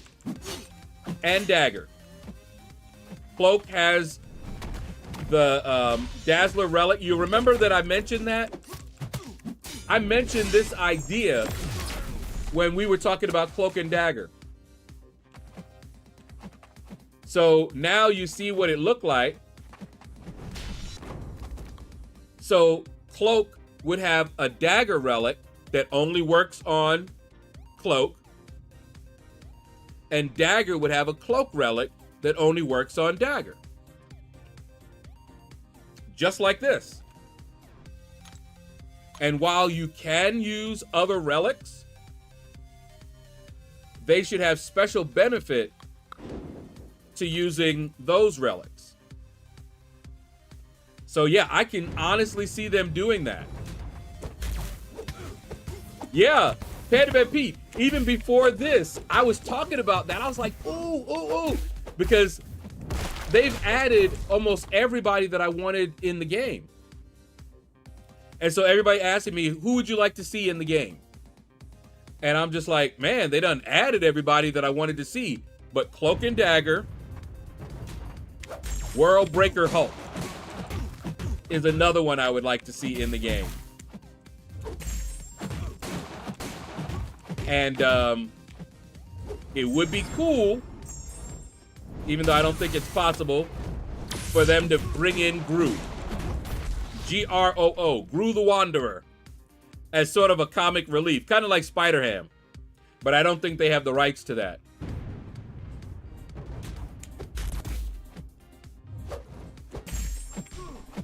and Dagger. Cloak has the Dazzler relic. You remember that I mentioned that? I mentioned this idea when we were talking about Cloak and Dagger. So now you see what it looked like. So Cloak would have a Dagger relic that only works on Cloak. And Dagger would have a Cloak relic that only works on Dagger. Just like this. And while you can use other relics, they should have special benefit to using those relics. So yeah, I can honestly see them doing that. Yeah, Pandaman Pete, even before this, I was talking about that. I was like, ooh, because they've added almost everybody that I wanted in the game. And so everybody asking me, who would you like to see in the game? And I'm just like, man, they done added everybody that I wanted to see. But Cloak and Dagger, World Breaker Hulk is another one I would like to see in the game. And it would be cool, even though I don't think it's possible, for them to bring in Groo. G-R-O-O, Groo the Wanderer, as sort of a comic relief, kind of like Spider-Ham. But I don't think they have the rights to that.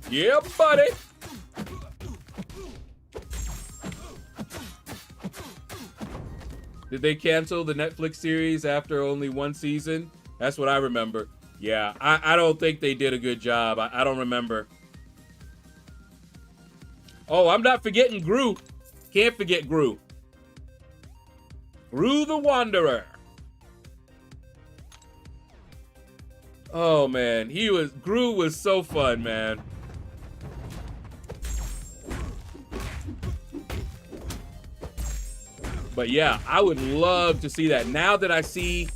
Yeah, buddy. Did they cancel the Netflix series after only one season? That's what I remember. Yeah, I don't think they did a good job. I don't remember. Oh, I'm not forgetting Groo. Can't forget Groo. Groo the Wanderer. Oh, man. Groo was so fun, man. But yeah, I would love to see that. Now that I see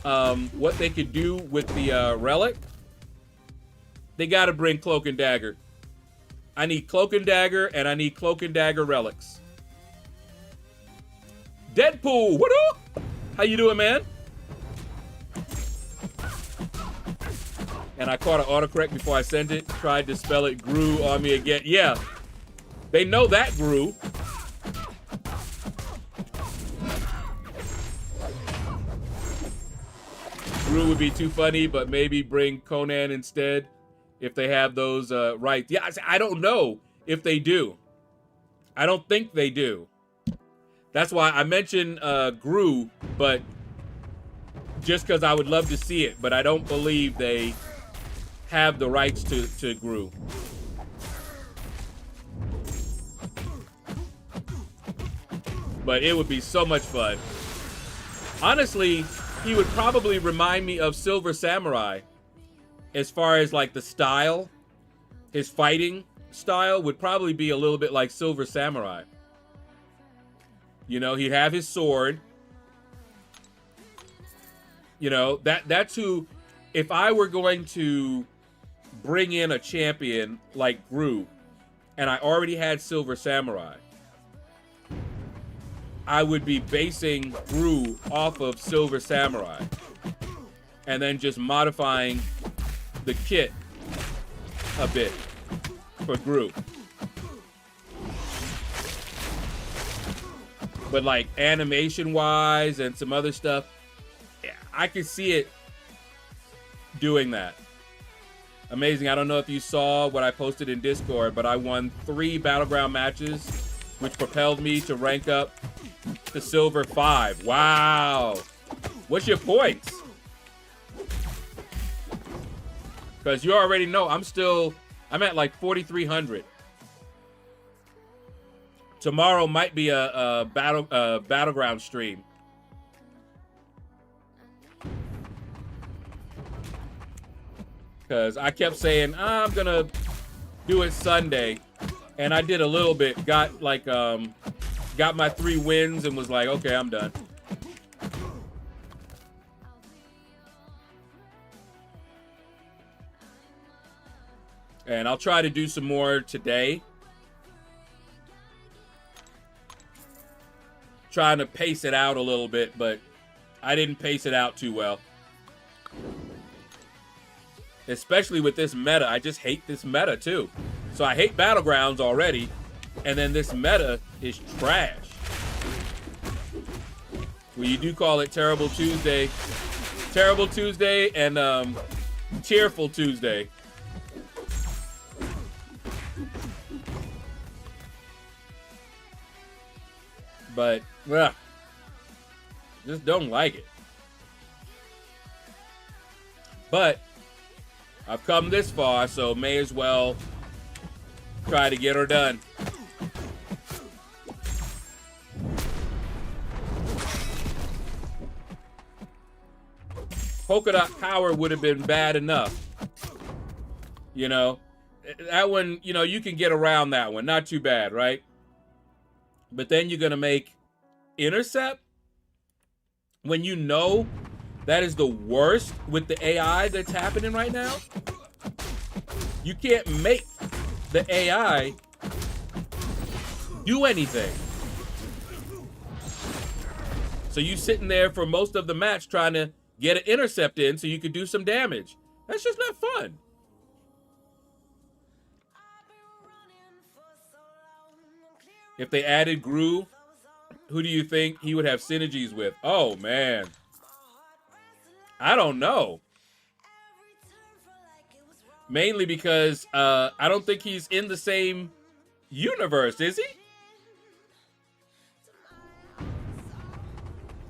what they could do with the relic, they got to bring Cloak and Dagger. I need Cloak and Dagger, and I need Cloak and Dagger relics. Deadpool, what up? How you doing, man? And I caught an autocorrect before I sent it. Tried to spell it Groo on me again. Yeah, they know that Groo. Groo would be too funny, but maybe bring Conan instead if they have those rights. Yeah, I don't know if they do. I don't think they do. That's why I mentioned Groo, but just because I would love to see it, but I don't believe they have the rights to Groo. But it would be so much fun. Honestly, he would probably remind me of Silver Samurai as far as like the style, his fighting style would probably be a little bit like Silver Samurai. You know, he'd have his sword. You know, that's who, if I were going to bring in a champion like Gru, and I already had Silver Samurai, I would be basing Gru off of Silver Samurai and then just modifying the kit a bit for Gru. But like animation wise and some other stuff, I could see it doing that. Amazing. I don't know if you saw what I posted in Discord, but I won 3 Battleground matches, which propelled me to rank up to Silver 5. Wow. What's your points? Because you already know I'm at like 4,300. Tomorrow might be a Battleground stream. Because I kept saying, I'm going to do it Sunday. And I did a little bit. Got like, got my 3 wins and was like, okay, I'm done. And I'll try to do some more today. Trying to pace it out a little bit, but I didn't pace it out too well. Especially with this meta. I just hate this meta too. So I hate Battlegrounds already. And then this meta is trash. Well, you do call it Terrible Tuesday. Terrible Tuesday and Cheerful Tuesday. But, just don't like it. But I've come this far, so may as well try to get her done. Polka Dot Power would have been bad enough. You know, that one, you know, you can get around that one. Not too bad, right? But then you're going to make Intercept when you know that is the worst with the AI that's happening right now. You can't make the AI do anything. So you sitting there for most of the match trying to get an intercept in so you could do some damage. That's just not fun. If they added Gru, who do you think he would have synergies with? Oh, man. I don't know. Mainly because I don't think he's in the same universe, is he?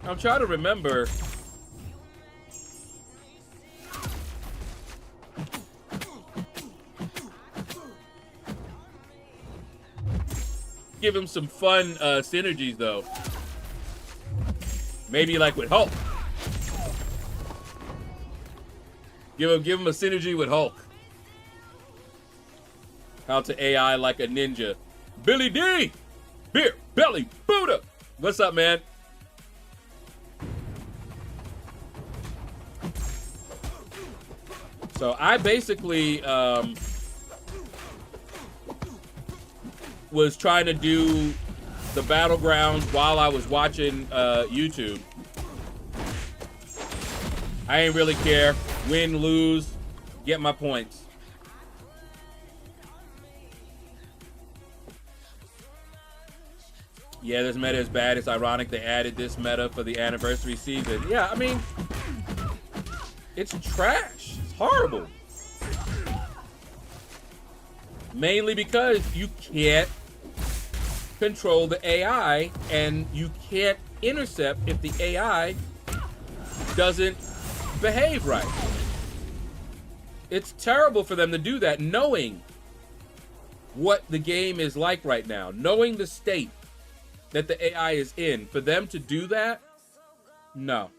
I'm trying to remember. Give him some fun synergies, though. Maybe like with Hulk. Give him a synergy with Hulk. How to AI like a ninja. Billy D! Beer, Belly, Buddha! What's up, man? So I basically was trying to do the battlegrounds while I was watching YouTube. I ain't really care. Win, lose, get my points. Yeah, this meta is bad. It's ironic they added this meta for the anniversary season. Yeah, I mean, it's trash. It's horrible. Mainly because you can't control the AI and you can't intercept if the AI doesn't behave right. It's terrible for them to do that, knowing what the game is like right now, knowing the state that the AI is in. For them to do that, no.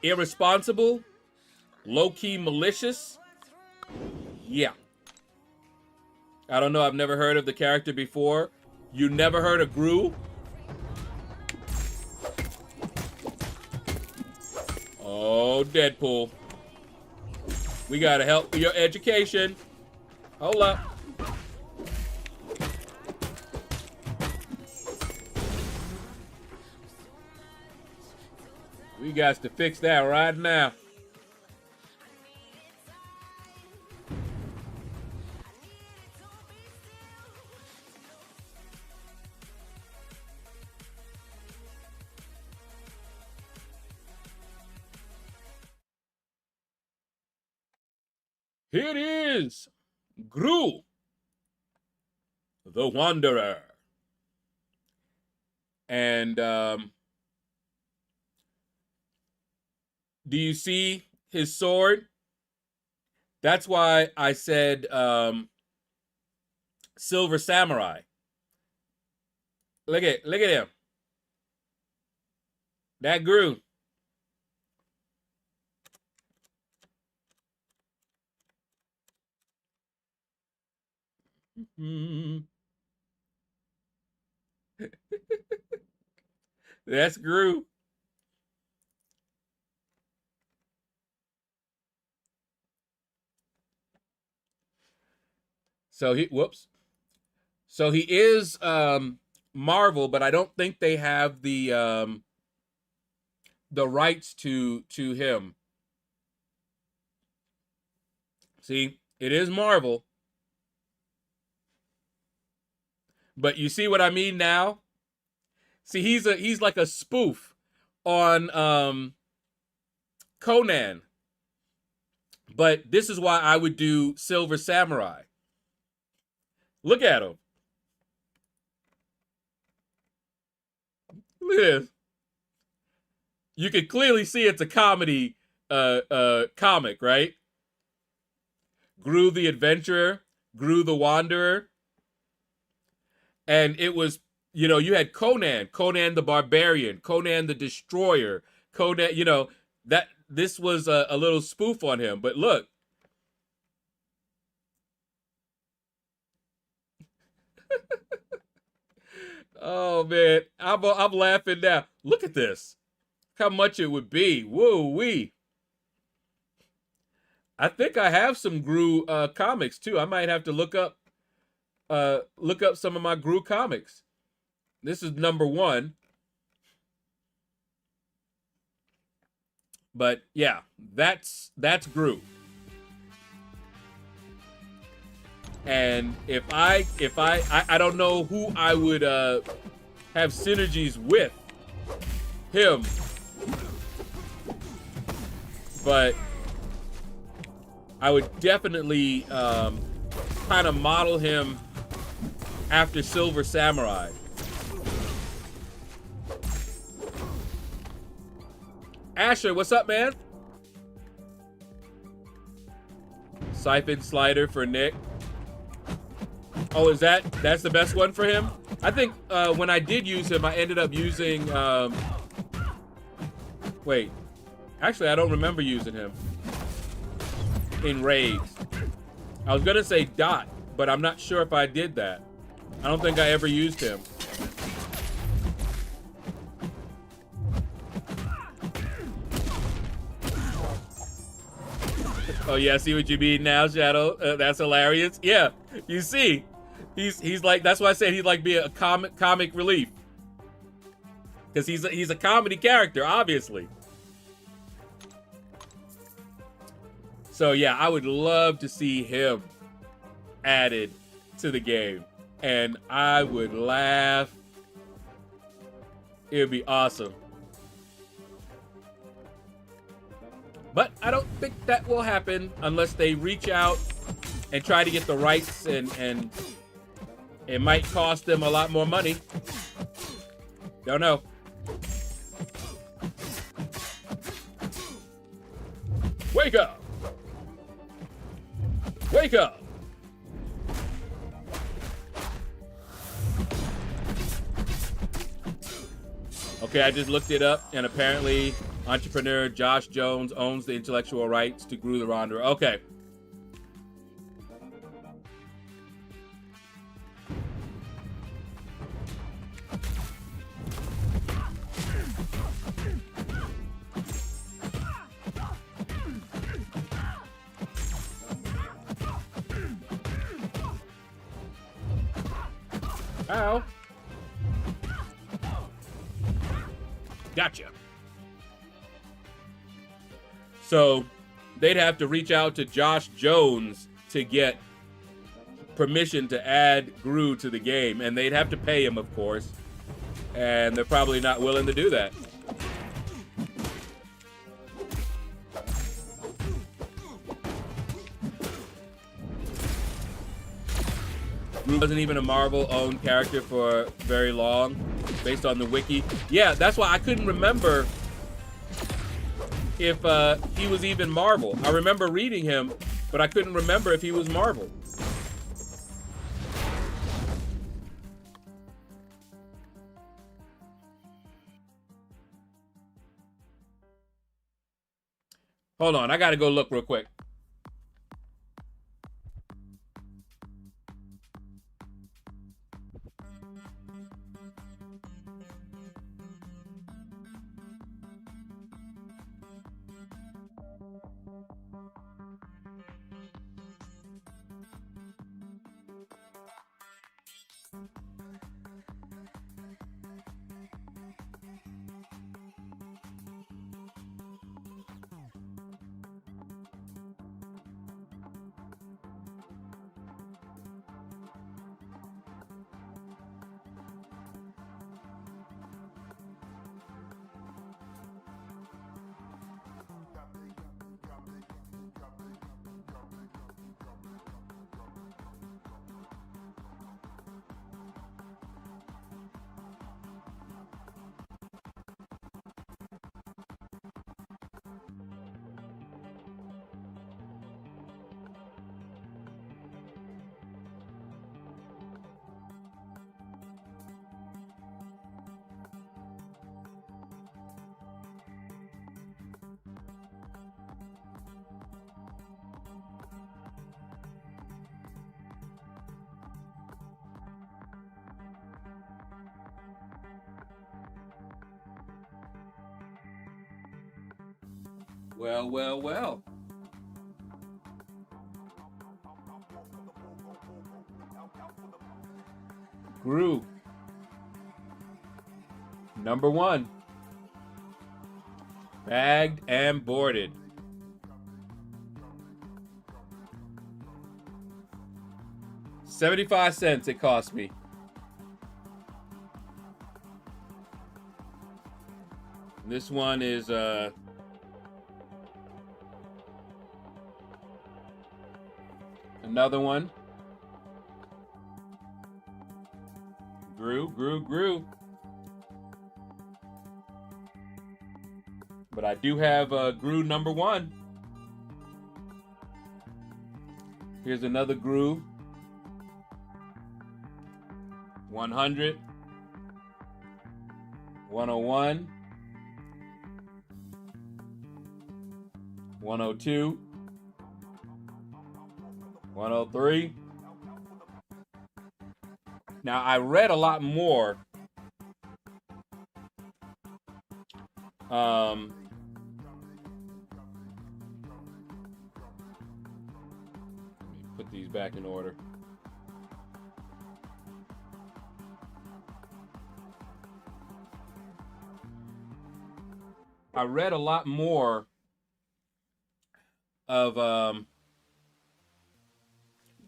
irresponsible, low-key malicious. Yeah. I don't know. I've never heard of the character before. You never heard of Gru? Oh, Deadpool. We gotta help with your education. Hold up. We got to fix that right now. Here it is, Gru, the Wanderer. And do you see his sword? That's why I said Silver Samurai. Look at him. That Gru. That's Gru. So So he is Marvel, but I don't think they have the rights to him. See, it is Marvel. But you see what I mean now? See, he's like a spoof on Conan. But this is why I would do Silver Samurai. Look at him. Look at this. You can clearly see it's a comedy comic, right? Gru the Adventurer, Gru the Wanderer. And it was, you know, you had Conan the Barbarian, Conan the Destroyer, Conan, you know, that this was a little spoof on him. But look. Oh, man. I'm laughing now. Look at this. How much it would be. Woo-wee. I think I have some Gru comics, too. I might have to look up some of my Gru comics. This is #1. But yeah, that's Gru. And if I don't know who I would have synergies with him, but I would definitely kind of model him after Silver Samurai. Asher, what's up, man? Siphon Slider for Nick. Oh, that's the best one for him? I think when I did use him, I ended up using, wait. Actually, I don't remember using him in raids. I was gonna say Dot, but I'm not sure if I did that. I don't think I ever used him. Oh yeah, I see what you mean now, Shadow. That's hilarious. Yeah, you see, he's like, that's why I said he'd like be a comic relief, because he's a comedy character, obviously. So yeah, I would love to see him added to the game, and I would laugh. It would be awesome. But I don't think that will happen unless they reach out and try to get the rights, and it might cost them a lot more money. Don't know. Wake up! Wake up! Okay, I just looked it up, and apparently Entrepreneur Josh Jones owns the intellectual rights to Gru the Wanderer. Okay. Ow. Gotcha. So they'd have to reach out to Josh Jones to get permission to add Gru to the game, and they'd have to pay him, of course, and they're probably not willing to do that. Gru wasn't even a Marvel-owned character for very long, based on the wiki. Yeah, that's why I couldn't remember if he was even Marvel. I remember reading him, but I couldn't remember if he was Marvel. Hold on, I gotta go look real quick. Well, well, well. Gru. Number 1. Bagged and boarded. $0.75 it cost me. This one is another one. Gru. But I do have Gru number 1. Here's another Gru. 100. 101. 102. 103. Now, I read a lot more. Let me put these back in order. I read a lot more of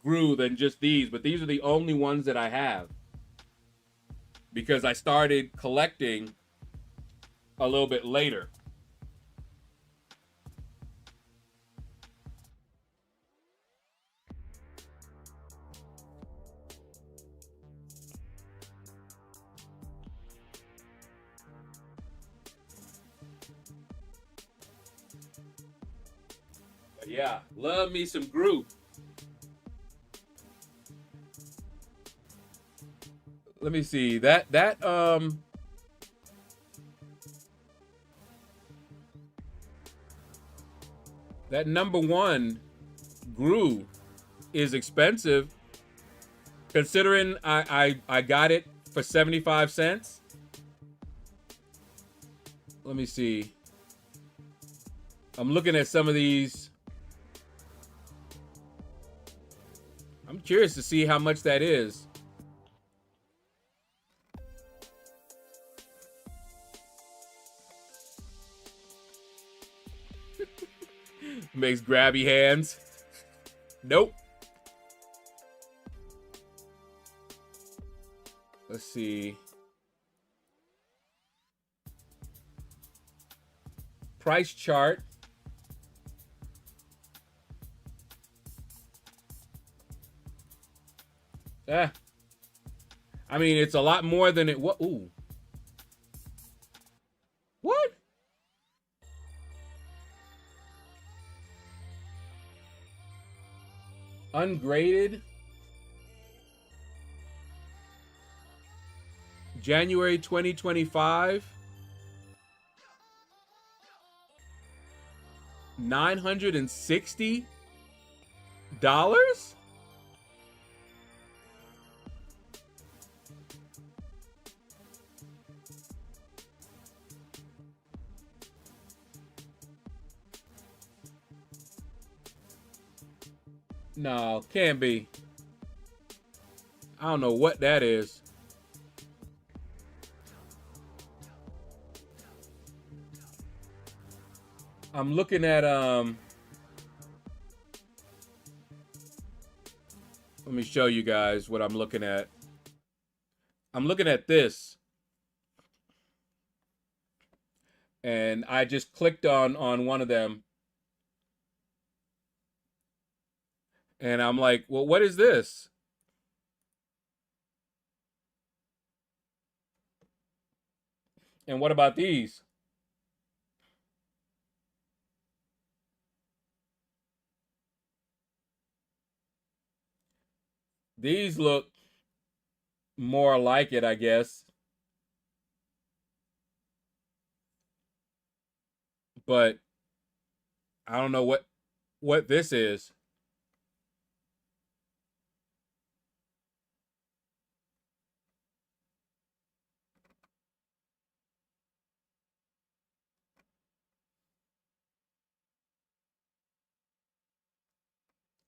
Gru than just these, but these are the only ones that I have because I started collecting a little bit later. But yeah, love me some Gru. Let me see. That That #1 Gru is expensive, considering I got it for 75 cents. Let me see. I'm looking at some of these. I'm curious to see how much that is. Makes grabby hands. Nope. Let's see. Price chart. I mean, it's a lot more than it was. Ooh. What? Ungraded. January 2025. $960? No, can't be. I don't know what that is. I'm looking at let me show you guys what I'm looking at. I'm looking at this. And I just clicked on one of them. And I'm like, well, what is this? And what about these? These look more like it, I guess. But I don't know what this is.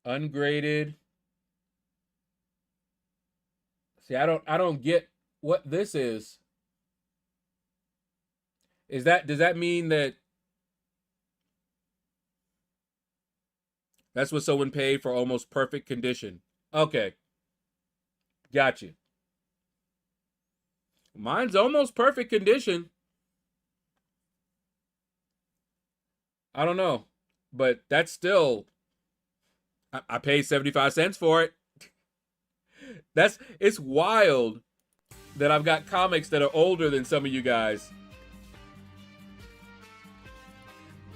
Ungraded. See, I don't get what this is. Does that mean that that's what someone paid for almost perfect condition? Okay. Got you. Mine's almost perfect condition. I don't know, but that's still, I paid 75 cents for it. It's wild that I've got comics that are older than some of you guys.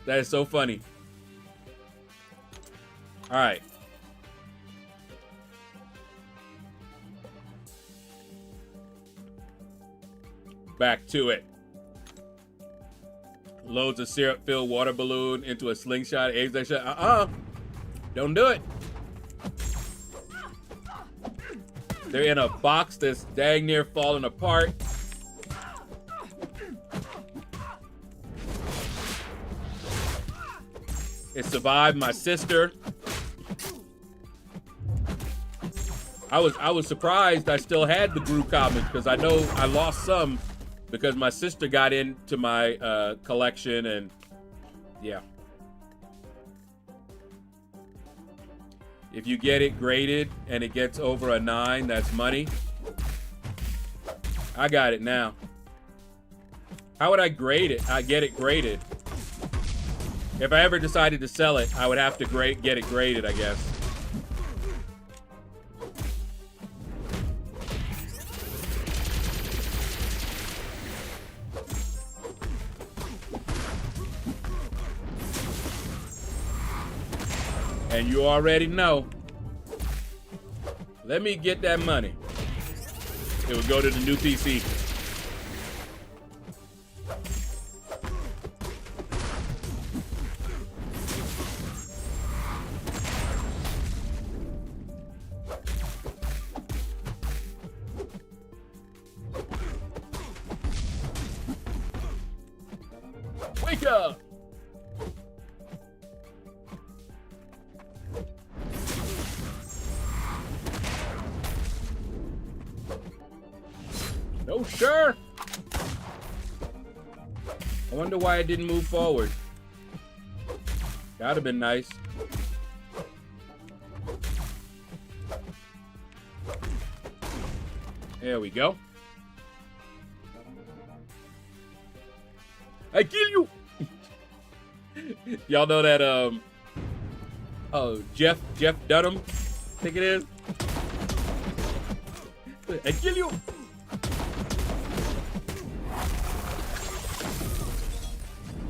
That is so funny. All right. Back to it. Loads of syrup-filled water balloon into a slingshot. Aims that shot. Don't do it. They're in a box that's dang near falling apart. It survived my sister. I was surprised I still had the Gru comic, because I know I lost some because my sister got into my collection, and yeah. If you get it graded and it gets over a 9, that's money. I got it now. How would I grade it? I get it graded. If I ever decided to sell it, I would have to get it graded, I guess. And you already know. Let me get that money. It would go to the new PC. Wake up! No, sure. I wonder why it didn't move forward. That'd have been nice. There we go. I kill you. Y'all know that oh, Jeff Dunham, I think it is. I kill you.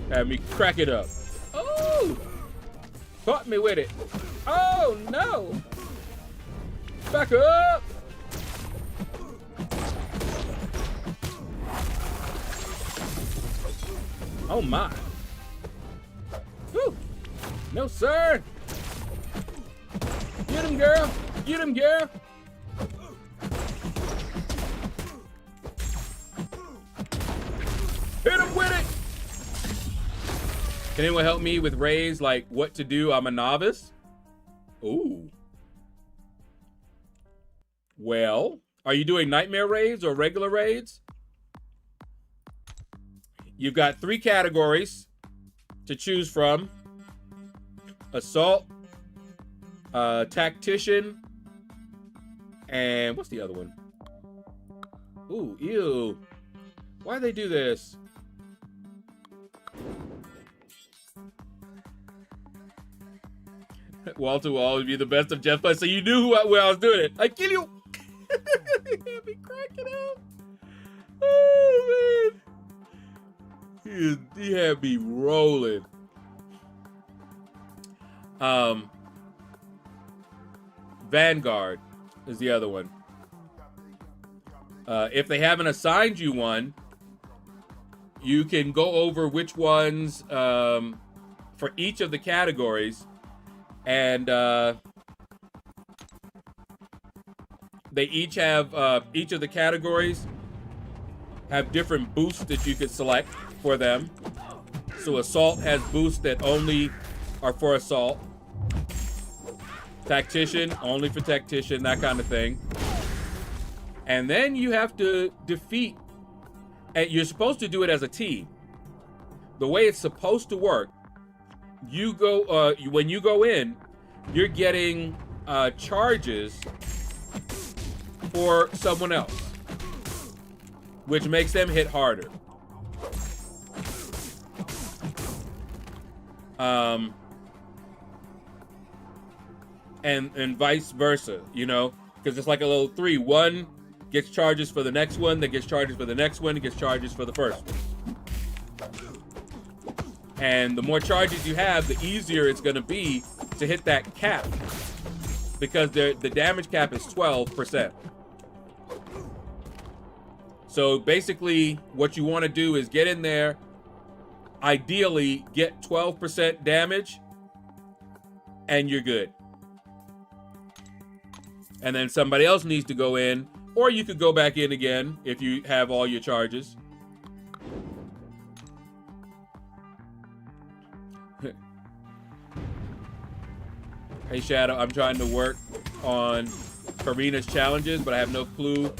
Have me crack it up. Oh! Caught me with it. Oh no! Back up! Oh my. Whew. No sir! Get him, girl! Get him, girl! Hit him with it! Can anyone help me with raids, like what to do? I'm a novice. Ooh. Well, are you doing nightmare raids or regular raids? You've got 3 categories to choose from. Assault, tactician, and what's the other one? Ooh, ew. Why they do this? Walter will always be the best of Jeff Play. So you knew where I was doing it. I kill you. He had me cracking up. Oh man. He had me rolling. Vanguard is the other one. If they haven't assigned you one, you can go over which ones for each of the categories. And they each have, each of the categories have different boosts that you could select for them. So assault has boosts that only are for assault. Tactician, only for tactician, that kind of thing. And then you have to defeat, and you're supposed to do it as a team. The way it's supposed to work, you go, when you go in, you're getting charges for someone else, which makes them hit harder. And vice versa, you know, because it's like a little 3. One gets charges for the next one, that gets charges for the next one, gets charges for the first one. And the more charges you have, the easier it's going to be to hit that cap, because the damage cap is 12%. So basically what you want to do is get in there, ideally get 12% damage, and you're good. And then somebody else needs to go in, or you could go back in again if you have all your charges. Hey Shadow, I'm trying to work on Karina's challenges, but I have no clue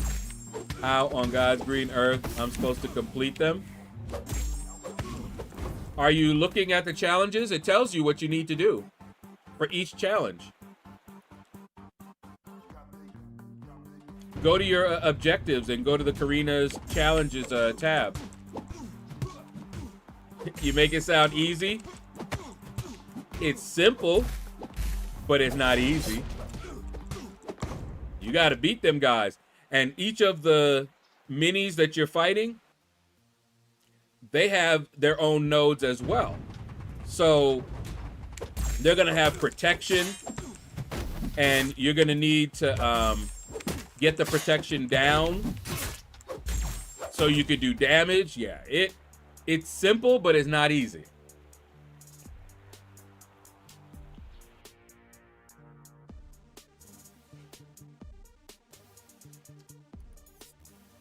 how on God's green earth I'm supposed to complete them. Are you looking at the challenges? It tells you what you need to do for each challenge. Go to your objectives and go to the Karina's challenges tab. You make it sound easy. It's simple, but it's not easy. You got to beat them guys. And each of the minis that you're fighting, they have their own nodes as well. So they're going to have protection, and you're going to need to get the protection down so you could do damage. Yeah, it's simple, but it's not easy.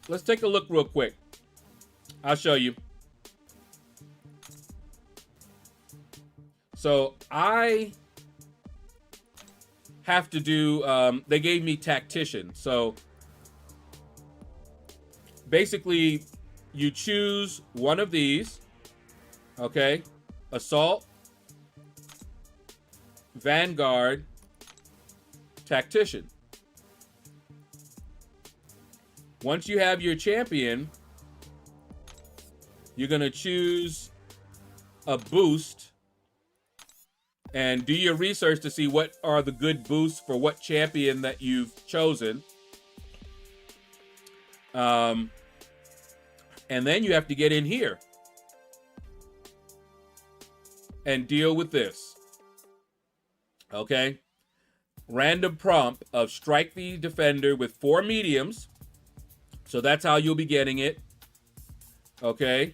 Let's take a look real quick. I'll show you. So I have to do, they gave me Tactician. So basically you choose one of these, okay? Assault, Vanguard, Tactician. Once you have your champion, you're gonna choose a boost and do your research to see what are the good boosts for what champion that you've chosen. And then you have to get in here and deal with this. Okay? Random prompt of strike the defender with 4 mediums. So that's how you'll be getting it. Okay?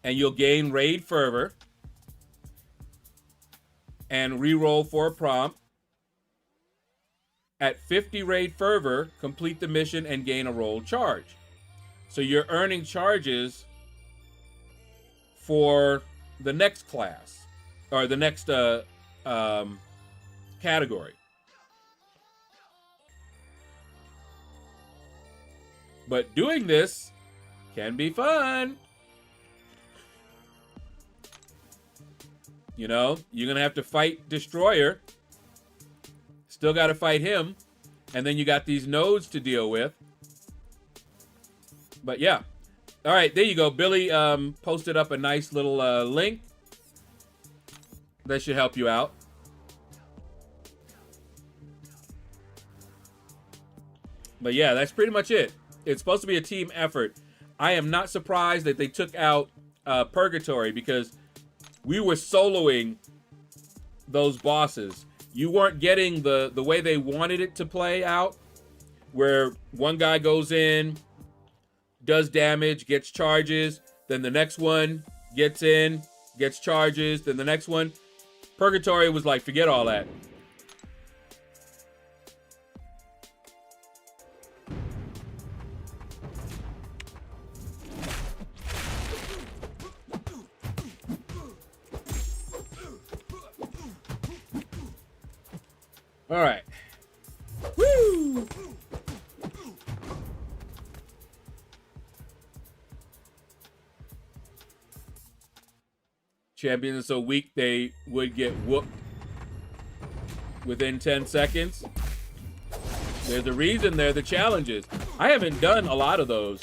And you'll gain raid fervor. And reroll for a prompt. At 50 raid fervor, complete the mission and gain a roll charge. So you're earning charges for the next class or the next category. But doing this can be fun. You know, you're going to have to fight Destroyer. Still got to fight him. And then you got these nodes to deal with. But yeah. All right, there you go. Billy posted up a nice little link. That should help you out. But yeah, that's pretty much it. It's supposed to be a team effort. I am not surprised that they took out Purgatory because we were soloing those bosses. You weren't getting the way they wanted it to play out, where one guy goes in, does damage, gets charges, then the next one gets in, gets charges, then the next one. Purgatory was like, forget all that. All right. Woo! Champions are so weak they would get whooped within 10 seconds. There's a reason they're the challenges. I haven't done a lot of those.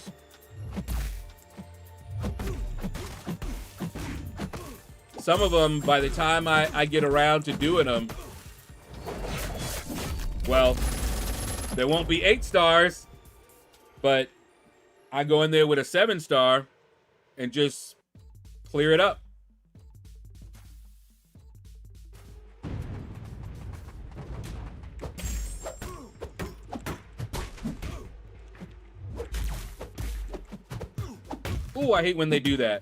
Some of them, by the time I get around to doing them, well, there won't be 8 stars, but I go in there with a 7-star and just clear it up. Ooh, I hate when they do that.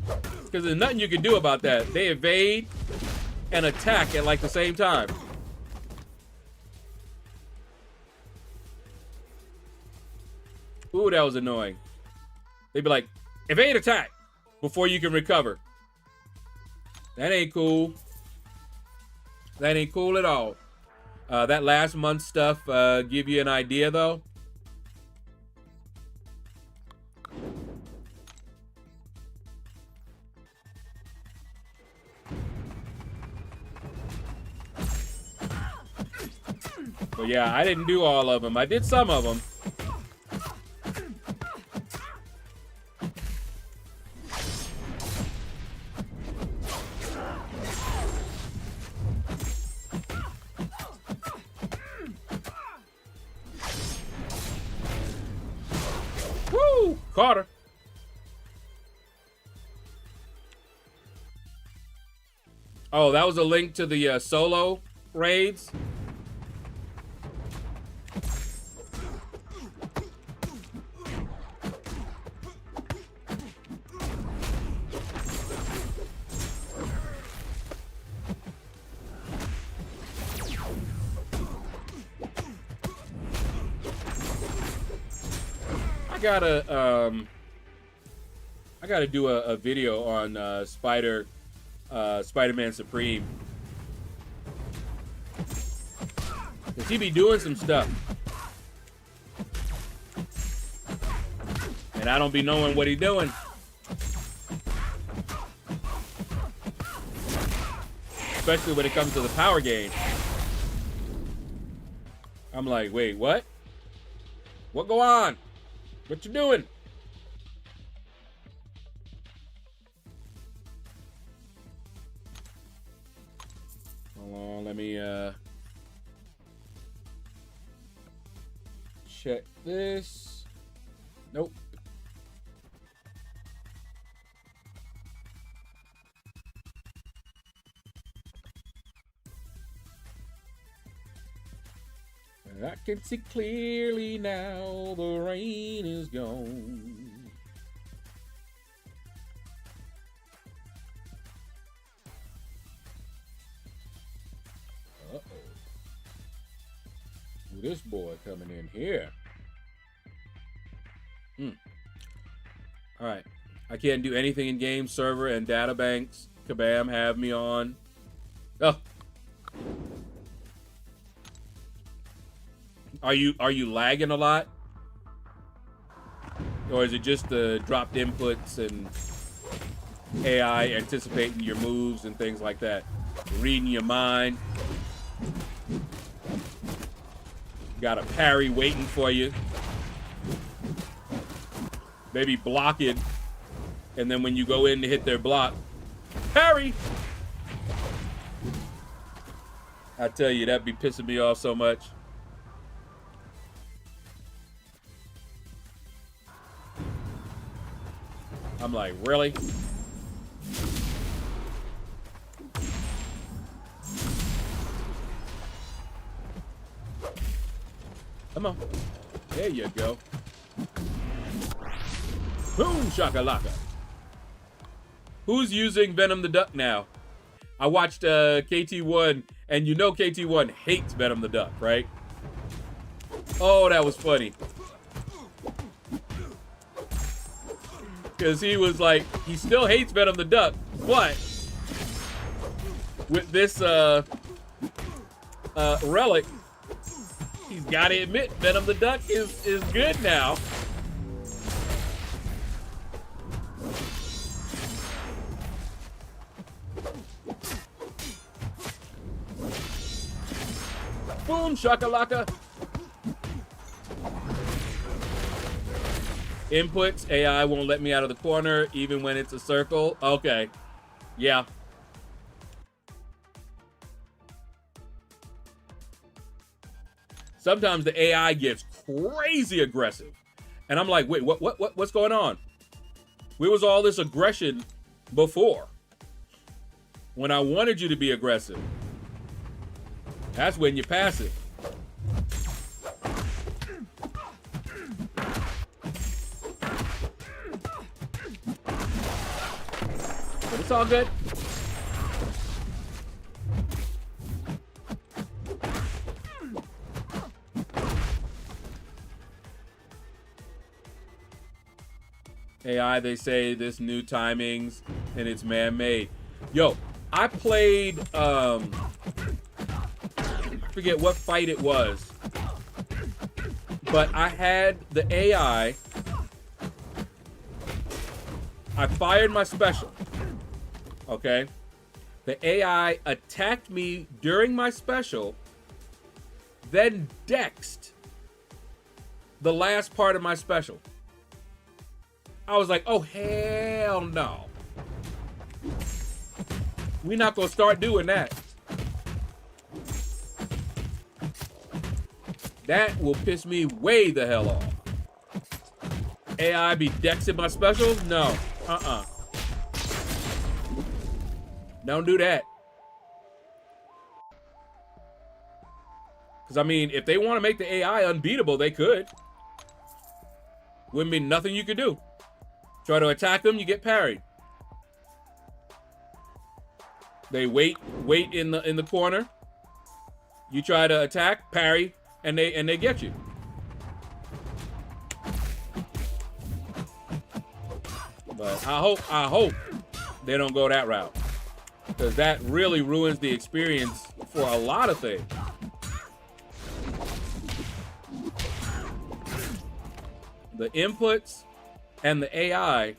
Because there's nothing you can do about that. They evade and attack at like the same time. Ooh, that was annoying. They'd be like, evade attack before you can recover. That ain't cool. That ain't cool at all. That last month stuff give you an idea though. So yeah, I didn't do all of them. I did some of them. Woo! Caught her. Oh, that was a link to the solo raids. I gotta do a video on Spider Spider-Man Supreme. Cause he be doing some stuff. And I don't be knowing what he doing. Especially when it comes to the power game. I'm like, wait, what? What go on? What you doing? Hold on, let me check this. Nope. I can see clearly now, the rain is gone. Uh-oh. This boy coming in here. All right. I can't do anything in game server and data banks. Kabam have me on. Oh. Are you lagging a lot? Or is it just the dropped inputs and AI anticipating your moves and things like that? Reading your mind. Got a parry waiting for you. Maybe blocking. And then when you go in to hit their block, parry! I tell you, that'd be pissing me off so much. I'm like, really? Come on. There you go. Boom, shakalaka. Who's using Venom the Duck now? I watched KT1, and you know KT1 hates Venom the Duck, right? Oh, that was funny. Because he was like, he still hates Venom the Duck, but with this relic, he's got to admit Venom the Duck is good now. Boom, shakalaka. Inputs, AI won't let me out of the corner even when it's a circle. Okay. Yeah. Sometimes the AI gets crazy aggressive. And I'm like, wait, what's going on? Where was all this aggression before? When I wanted you to be aggressive. That's when you pass it. But it's all good. AI, they say this new timings and it's man-made. Yo, I played, I forget what fight it was, but I had the AI, I fired my special, okay? The AI attacked me during my special, then dexed the last part of my special. I was like, oh, hell no. We're not gonna start doing that. That will piss me way the hell off. AI be dexing my specials? No. Don't do that. Because, I mean, if they want to make the AI unbeatable, they could. Wouldn't be nothing you could do. Try to attack them, you get parried. They wait in the corner. You try to attack, parry, and they get you. But I hope they don't go that route. because that really ruins the experience for a lot of things. The inputs and the AI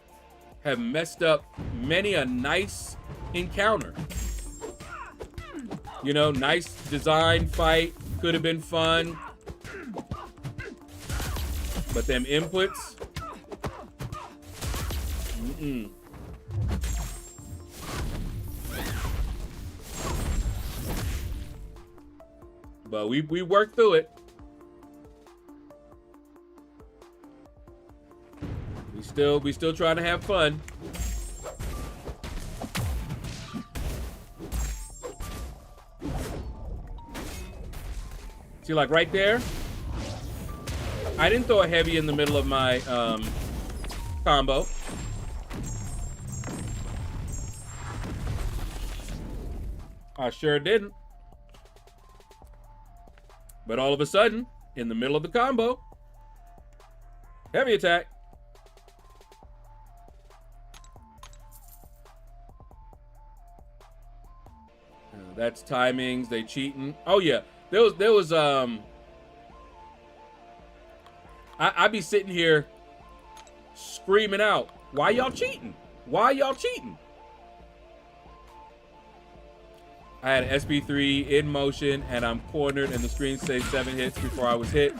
have messed up many a nice encounter. You know, nice design fight, could have been fun. But them inputs, But we worked through it. We still trying to have fun. See, like right there, I didn't throw a heavy in the middle of my combo. I sure didn't. But all of a sudden, in the middle of the combo, heavy attack. That's timings, they cheating. Oh yeah, there was I be sitting here screaming out, why y'all cheating? Why y'all cheating? I had an SP3 in motion and I'm cornered and the screen says 7 hits before I was hit.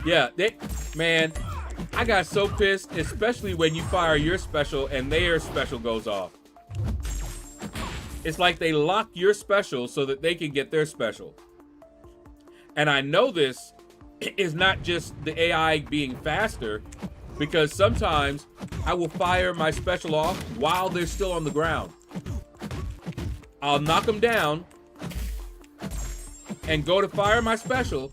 Yeah, man, I got so pissed, especially when you fire your special and their special goes off. It's like they lock your special so that they can get their special. And I know this is not just the AI being faster, because sometimes I will fire my special off while they're still on the ground. I'll knock them down and go to fire my special,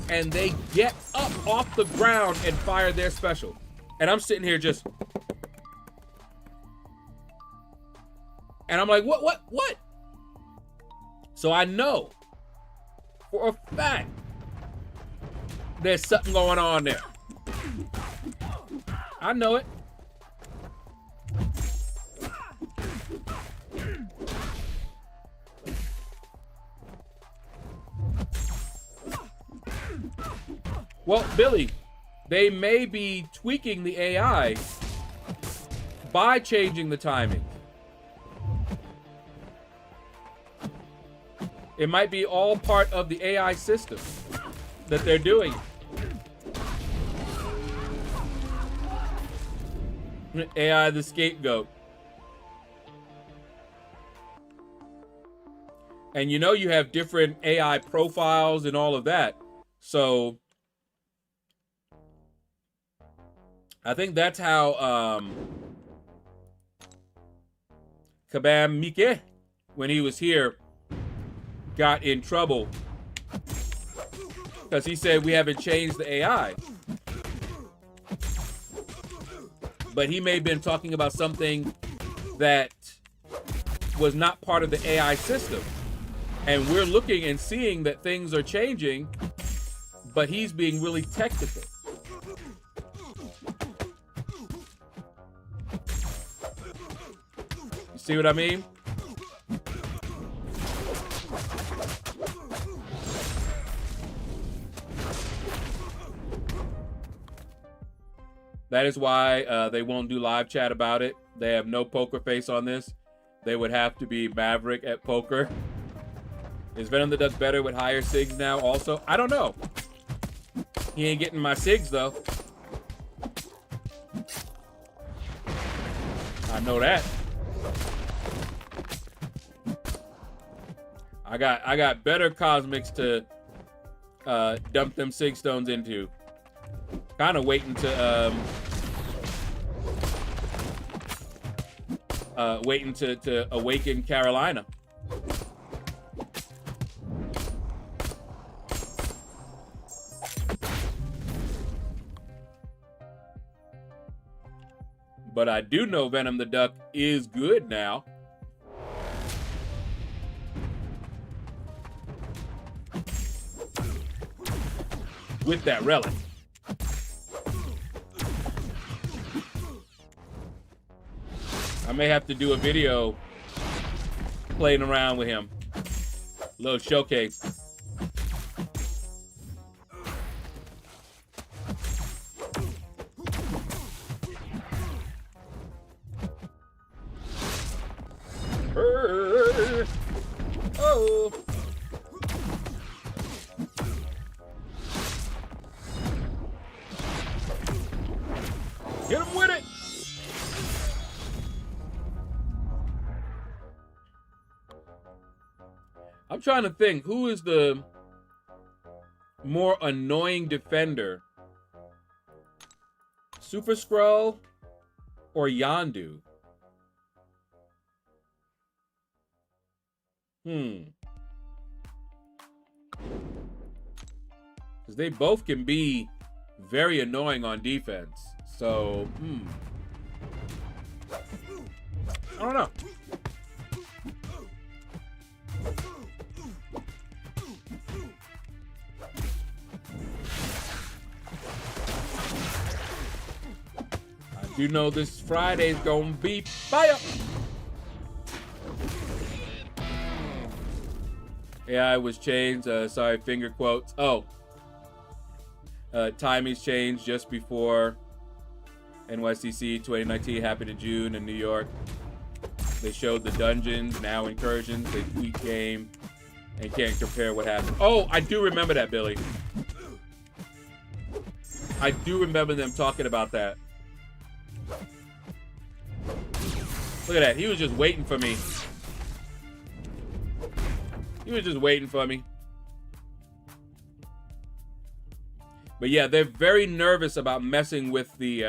and they get up off the ground and fire their special. And I'm sitting here just... And I'm like, what? So I know for a fact there's something going on there. I know it. Well, Billy, they may be tweaking the AI by changing the timing. It might be all part of the AI system that they're doing. AI the scapegoat. And you know you have different AI profiles and all of that. So I think that's how Kabam Mike, when he was here, got in trouble because he said we haven't changed the AI. But he may have been talking about something that was not part of the AI system. And we're looking and seeing that things are changing, but he's being really technical. You see what I mean? That is why they won't do live chat about it. They have no poker face on this. They would have to be Maverick at poker. Is Venom the Duck better with higher SIGs now also? I don't know. He ain't getting my SIGs though. I know that. I got better cosmics to dump them SIG stones into. Kind of waiting to awaken Carolina. But I do know Venom the Duck is good now. With that relic. I may have to do a video playing around with him. Little showcase. Oh. Hit him with it. I'm trying to think, who is the more annoying defender? Super Skrull or Yondu? Because they both can be very annoying on defense. So, I don't know. I do know this Friday's gonna be fire. AI was changed. Sorry, finger quotes. Oh. Timing's changed just before NYCC 2019 happened in June in New York. They showed the dungeons, now incursions. They tweak game and can't compare what happened. Oh, I do remember that, Billy. I do remember them talking about that. Look at that. He was just waiting for me. He was just waiting for me. But yeah, they're very nervous about messing with the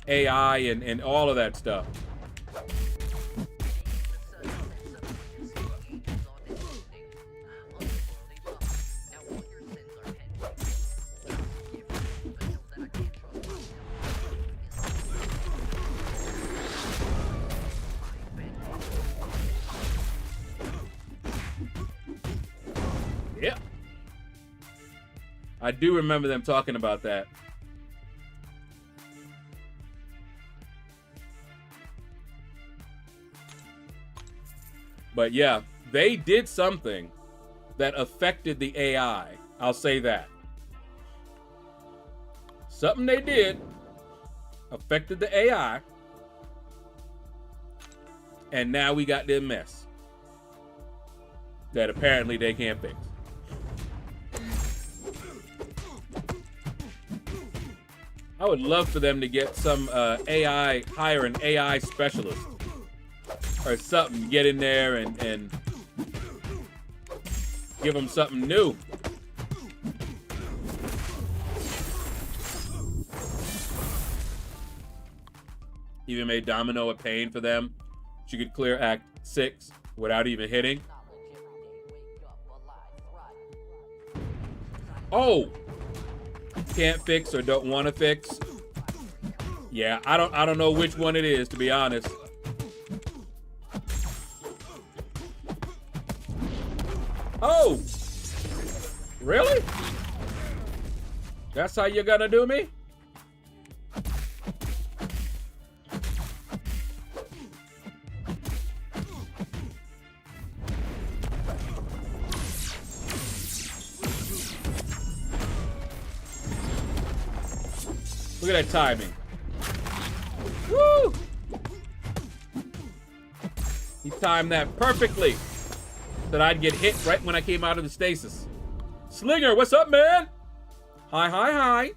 AI and all of that stuff. Yeah. I do remember them talking about that. But yeah, they did something that affected the AI. I'll say that. Something they did affected the AI. And now we got this mess that apparently they can't fix. I would love for them to get some AI, hire an AI specialist or something, get in there and give them something new. Even made Domino a pain for them. She could clear Act 6 without even hitting. Oh! Can't fix or don't want to fix. Yeah, I don't know which one it is, to be honest. Oh! Really? That's how you're gonna do me? Look at that timing. Woo! He timed that perfectly. That I'd get hit right when I came out of the stasis. Slinger, what's up, man? Hi, hi, hi.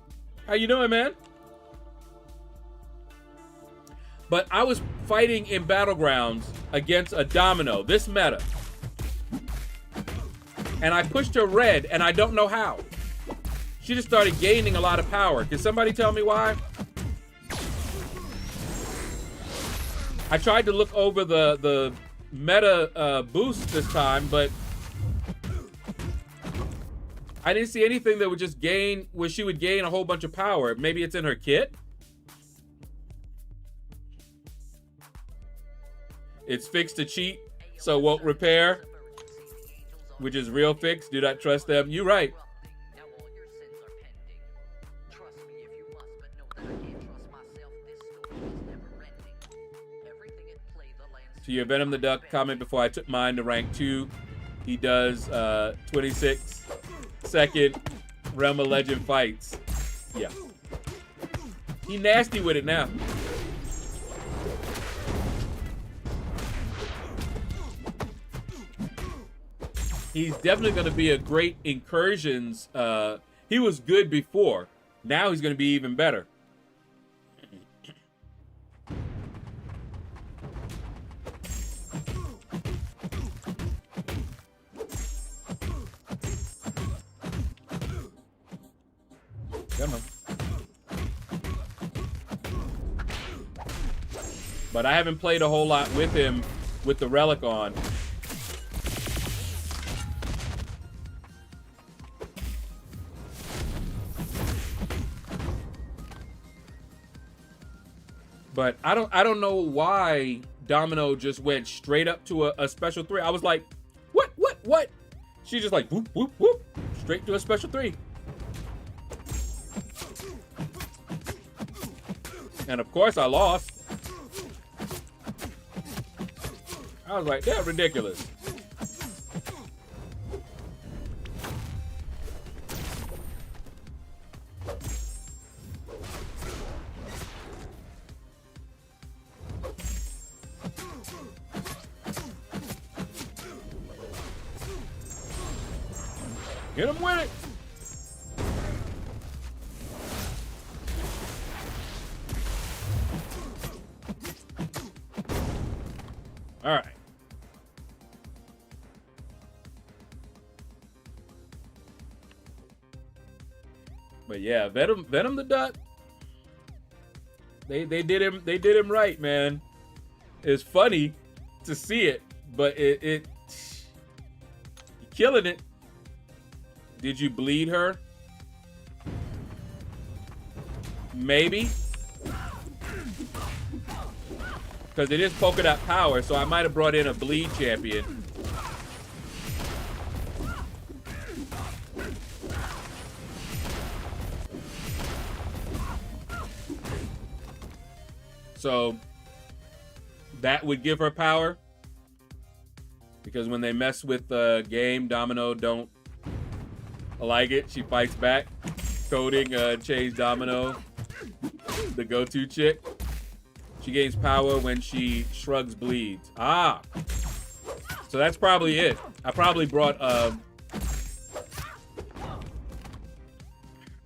How you doing, man? But I was fighting in Battlegrounds against a Domino, this meta. And I pushed her red, and I don't know how. She just started gaining a lot of power. Can somebody tell me why? I tried to look over the meta boost this time, but I didn't see anything that would just gain, where she would gain a whole bunch of power. Maybe it's in her kit? It's fixed to cheat, so won't repair, which is real fix. Do not trust them. You're right. To your Venom the Duck comment before I took mine to rank 2, he does 26-second Realm of Legend fights. Yeah. He nasty with it now. He's definitely going to be a great incursions. He was good before. Now he's going to be even better. Come on. But I haven't played a whole lot with him with the relic on. But I don't know why Domino just went straight up to a special 3. I was like, what? She's just like, whoop, whoop, whoop, straight to a special 3. And of course I lost. I was like, that's ridiculous. Get him with it. All right. But yeah, Venom the Duck. They did him right, man. It's funny to see it, but it killing it. Did you bleed her? Maybe. Because it is polka dot power, so I might have brought in a bleed champion. So that would give her power. Because when they mess with the game, Domino don't like it. She fights back. Coding changed Domino, the go-to chick. She gains power when she shrugs bleeds. Ah. So that's probably it. I probably brought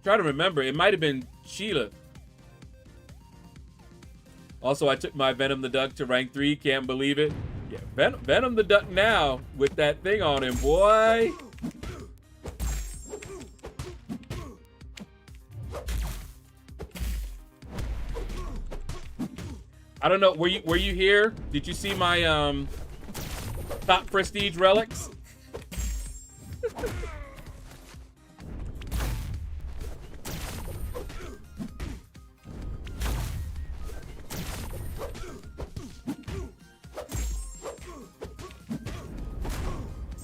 try to remember. It might have been Sheila. Also, I took my Venom the Duck to rank 3. Can't believe it. Yeah, Venom the Duck now with that thing on him, boy. I don't know. Were you here? Did you see my top prestige relics?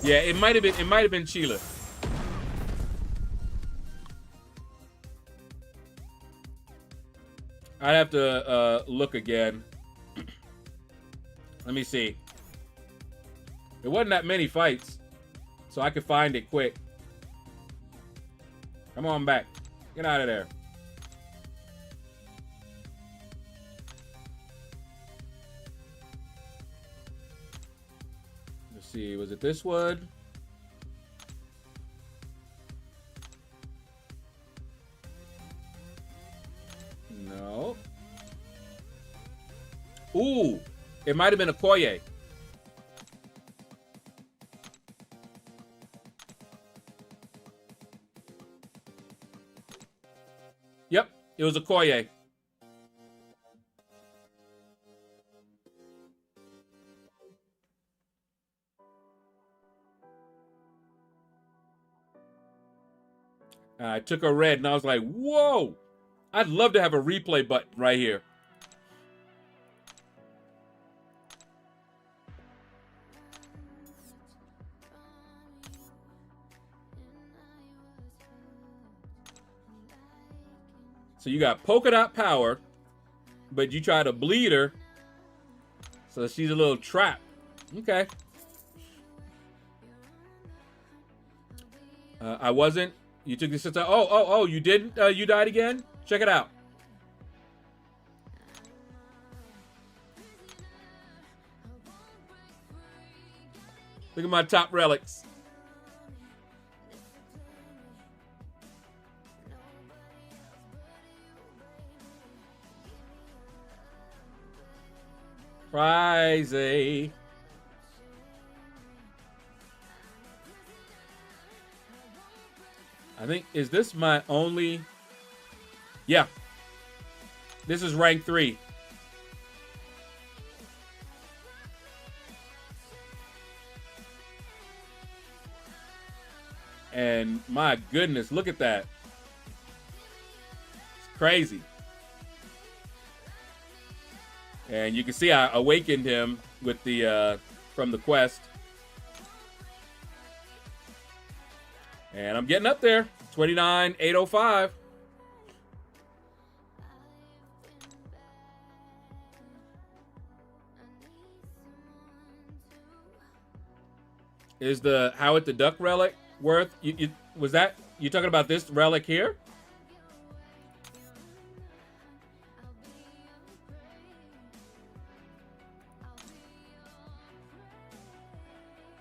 Yeah, it might have been Sheila. I'd have to look again. Let me see. There wasn't that many fights, so I could find it quick. Come on back. Get out of there. Let's see. Was it this one? No. Ooh. It might have been a Koye. Yep, it was a Koye. I took a red and I was like, whoa! I'd love to have a replay button right here. So you got polka dot power, but you try to bleed her. So she's a little trapped. Okay. I wasn't. You took this. Oh, you didn't. You died again? Check it out. Look at my top relics. Crazy. I think, is this my only? Yeah. This is rank 3. And my goodness, look at that. It's crazy. And you can see I awakened him with the from the quest. And I'm getting up there. 29,805. Is the Howard the Duck relic worth? Was that you talking about this relic here?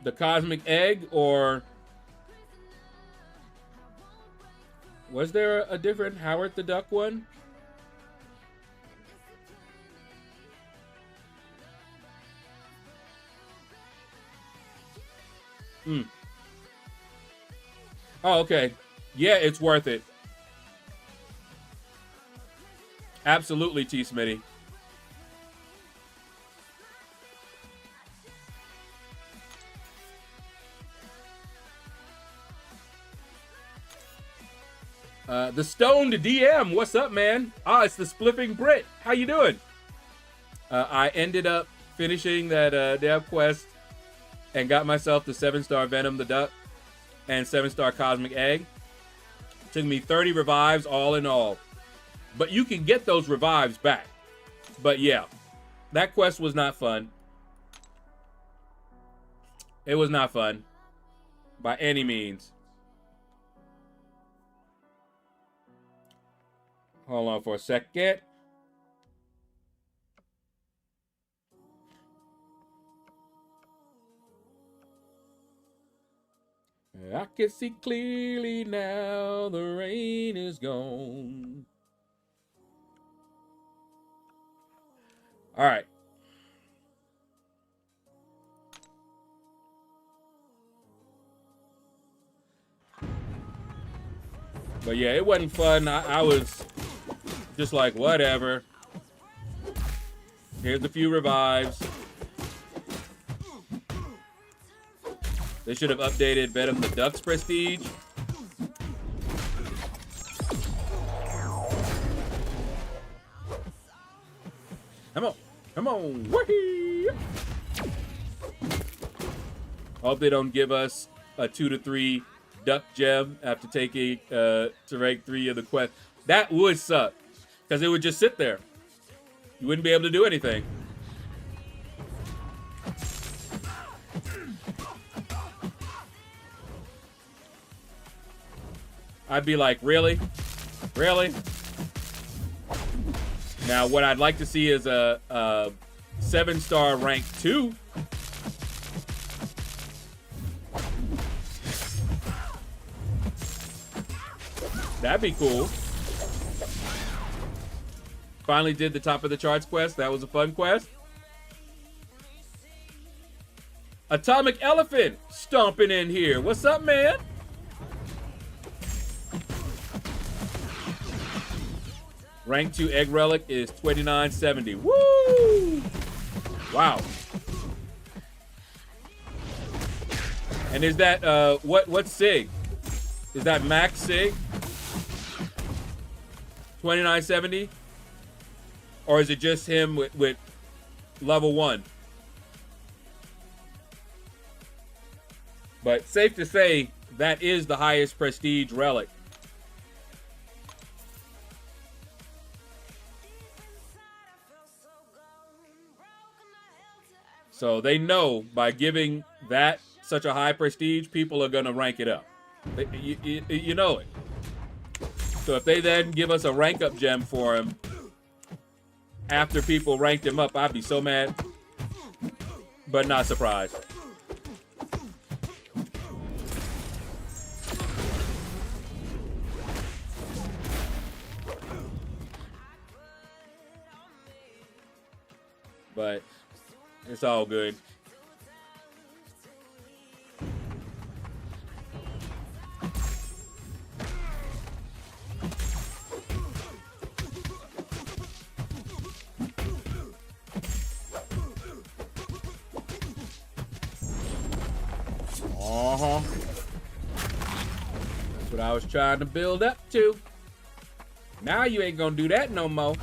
The cosmic egg, or was there a different Howard the Duck one? Oh, okay. Yeah, it's worth it. Absolutely, T. Smitty. The Stone to DM. What's up, man? Ah, it's the Spliffing Brit. How you doing? I ended up finishing that dev quest and got myself the 7-star Venom the Duck and 7-star Cosmic Egg. Took me 30 revives all in all. But you can get those revives back. But yeah, that quest was not fun. It was not fun by any means. Hold on for a second. I can see clearly now, the rain is gone. All right. But yeah, it wasn't fun. I was just like, whatever. Here's a few revives. They should have updated Venom the Duck's prestige. Come on. Come on. Whee! Hope they don't give us a 2 to 3 duck gem after taking to rank 3 of the quest. That would suck, because it would just sit there. You wouldn't be able to do anything. I'd be like, really? Really? Now, what I'd like to see is a 7-star rank 2. That'd be cool. Finally did the top of the charts quest. That was a fun quest. Atomic Elephant stomping in here. What's up, man? Rank 2 egg relic is 2970. Woo! Wow. And is that what sig? Is that max sig? 2970? Or is it just him with level 1? But safe to say that is the highest prestige relic. So they know by giving that such a high prestige, people are going to rank it up. You know it. So if they then give us a rank up gem for him after people ranked him up, I'd be so mad, but not surprised. But it's all good. That's what I was trying to build up to. Now you ain't gonna do that no more.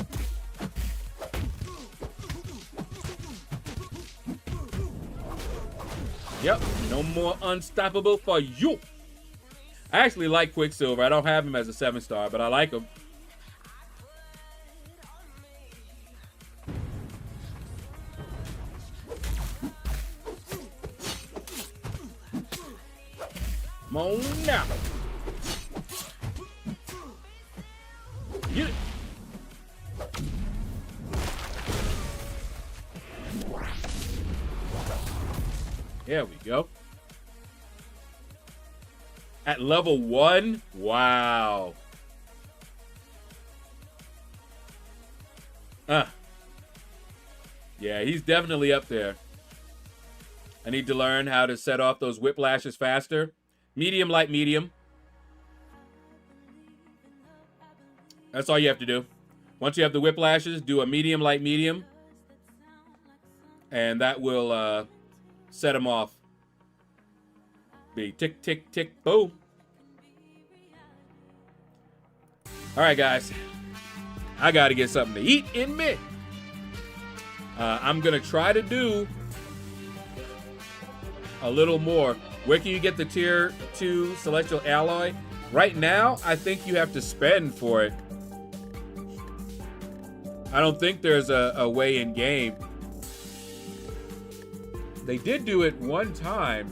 Yep, no more unstoppable for you. I actually like Quicksilver. I don't have him as a 7-star, but I like him. Come on now. Get it. There we go. At level 1? Wow. Yeah, he's definitely up there. I need to learn how to set off those whiplashes faster. Medium, light, medium. That's all you have to do. Once you have the whiplashes, do a medium, light, medium. And that will set them off. Be tick, tick, tick, boom. All right, guys. I got to get something to eat in me. I'm going to try to do a little more. Where can you get the tier 2 celestial alloy? Right now, I think you have to spend for it. I don't think there's a way in game. They did do it one time,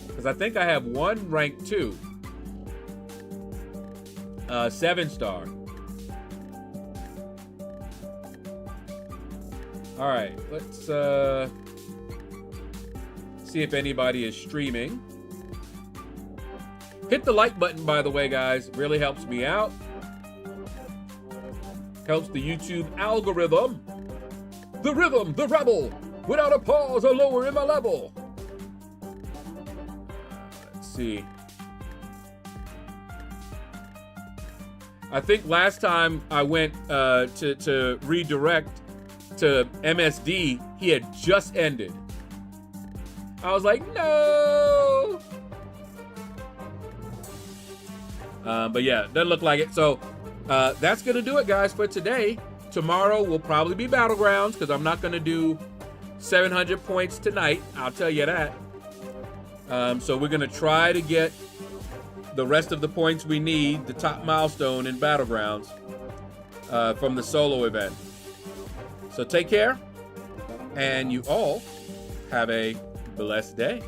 because I think I have one rank 2. 7-star. All right, let's see if anybody is streaming. Hit the like button, by the way, guys. It really helps me out. Helps the YouTube algorithm. The rhythm, the rebel. Without a pause or lower in my level. Let's see. I think last time I went to redirect to MSD, he had just ended. I was like, no. But yeah, doesn't look like it. So that's going to do it, guys, for today. Tomorrow will probably be Battlegrounds because I'm not going to do 700 points tonight. I'll tell you that. So we're going to try to get the rest of the points we need, the top milestone in Battlegrounds from the solo event. So take care, and you all have a blessed day.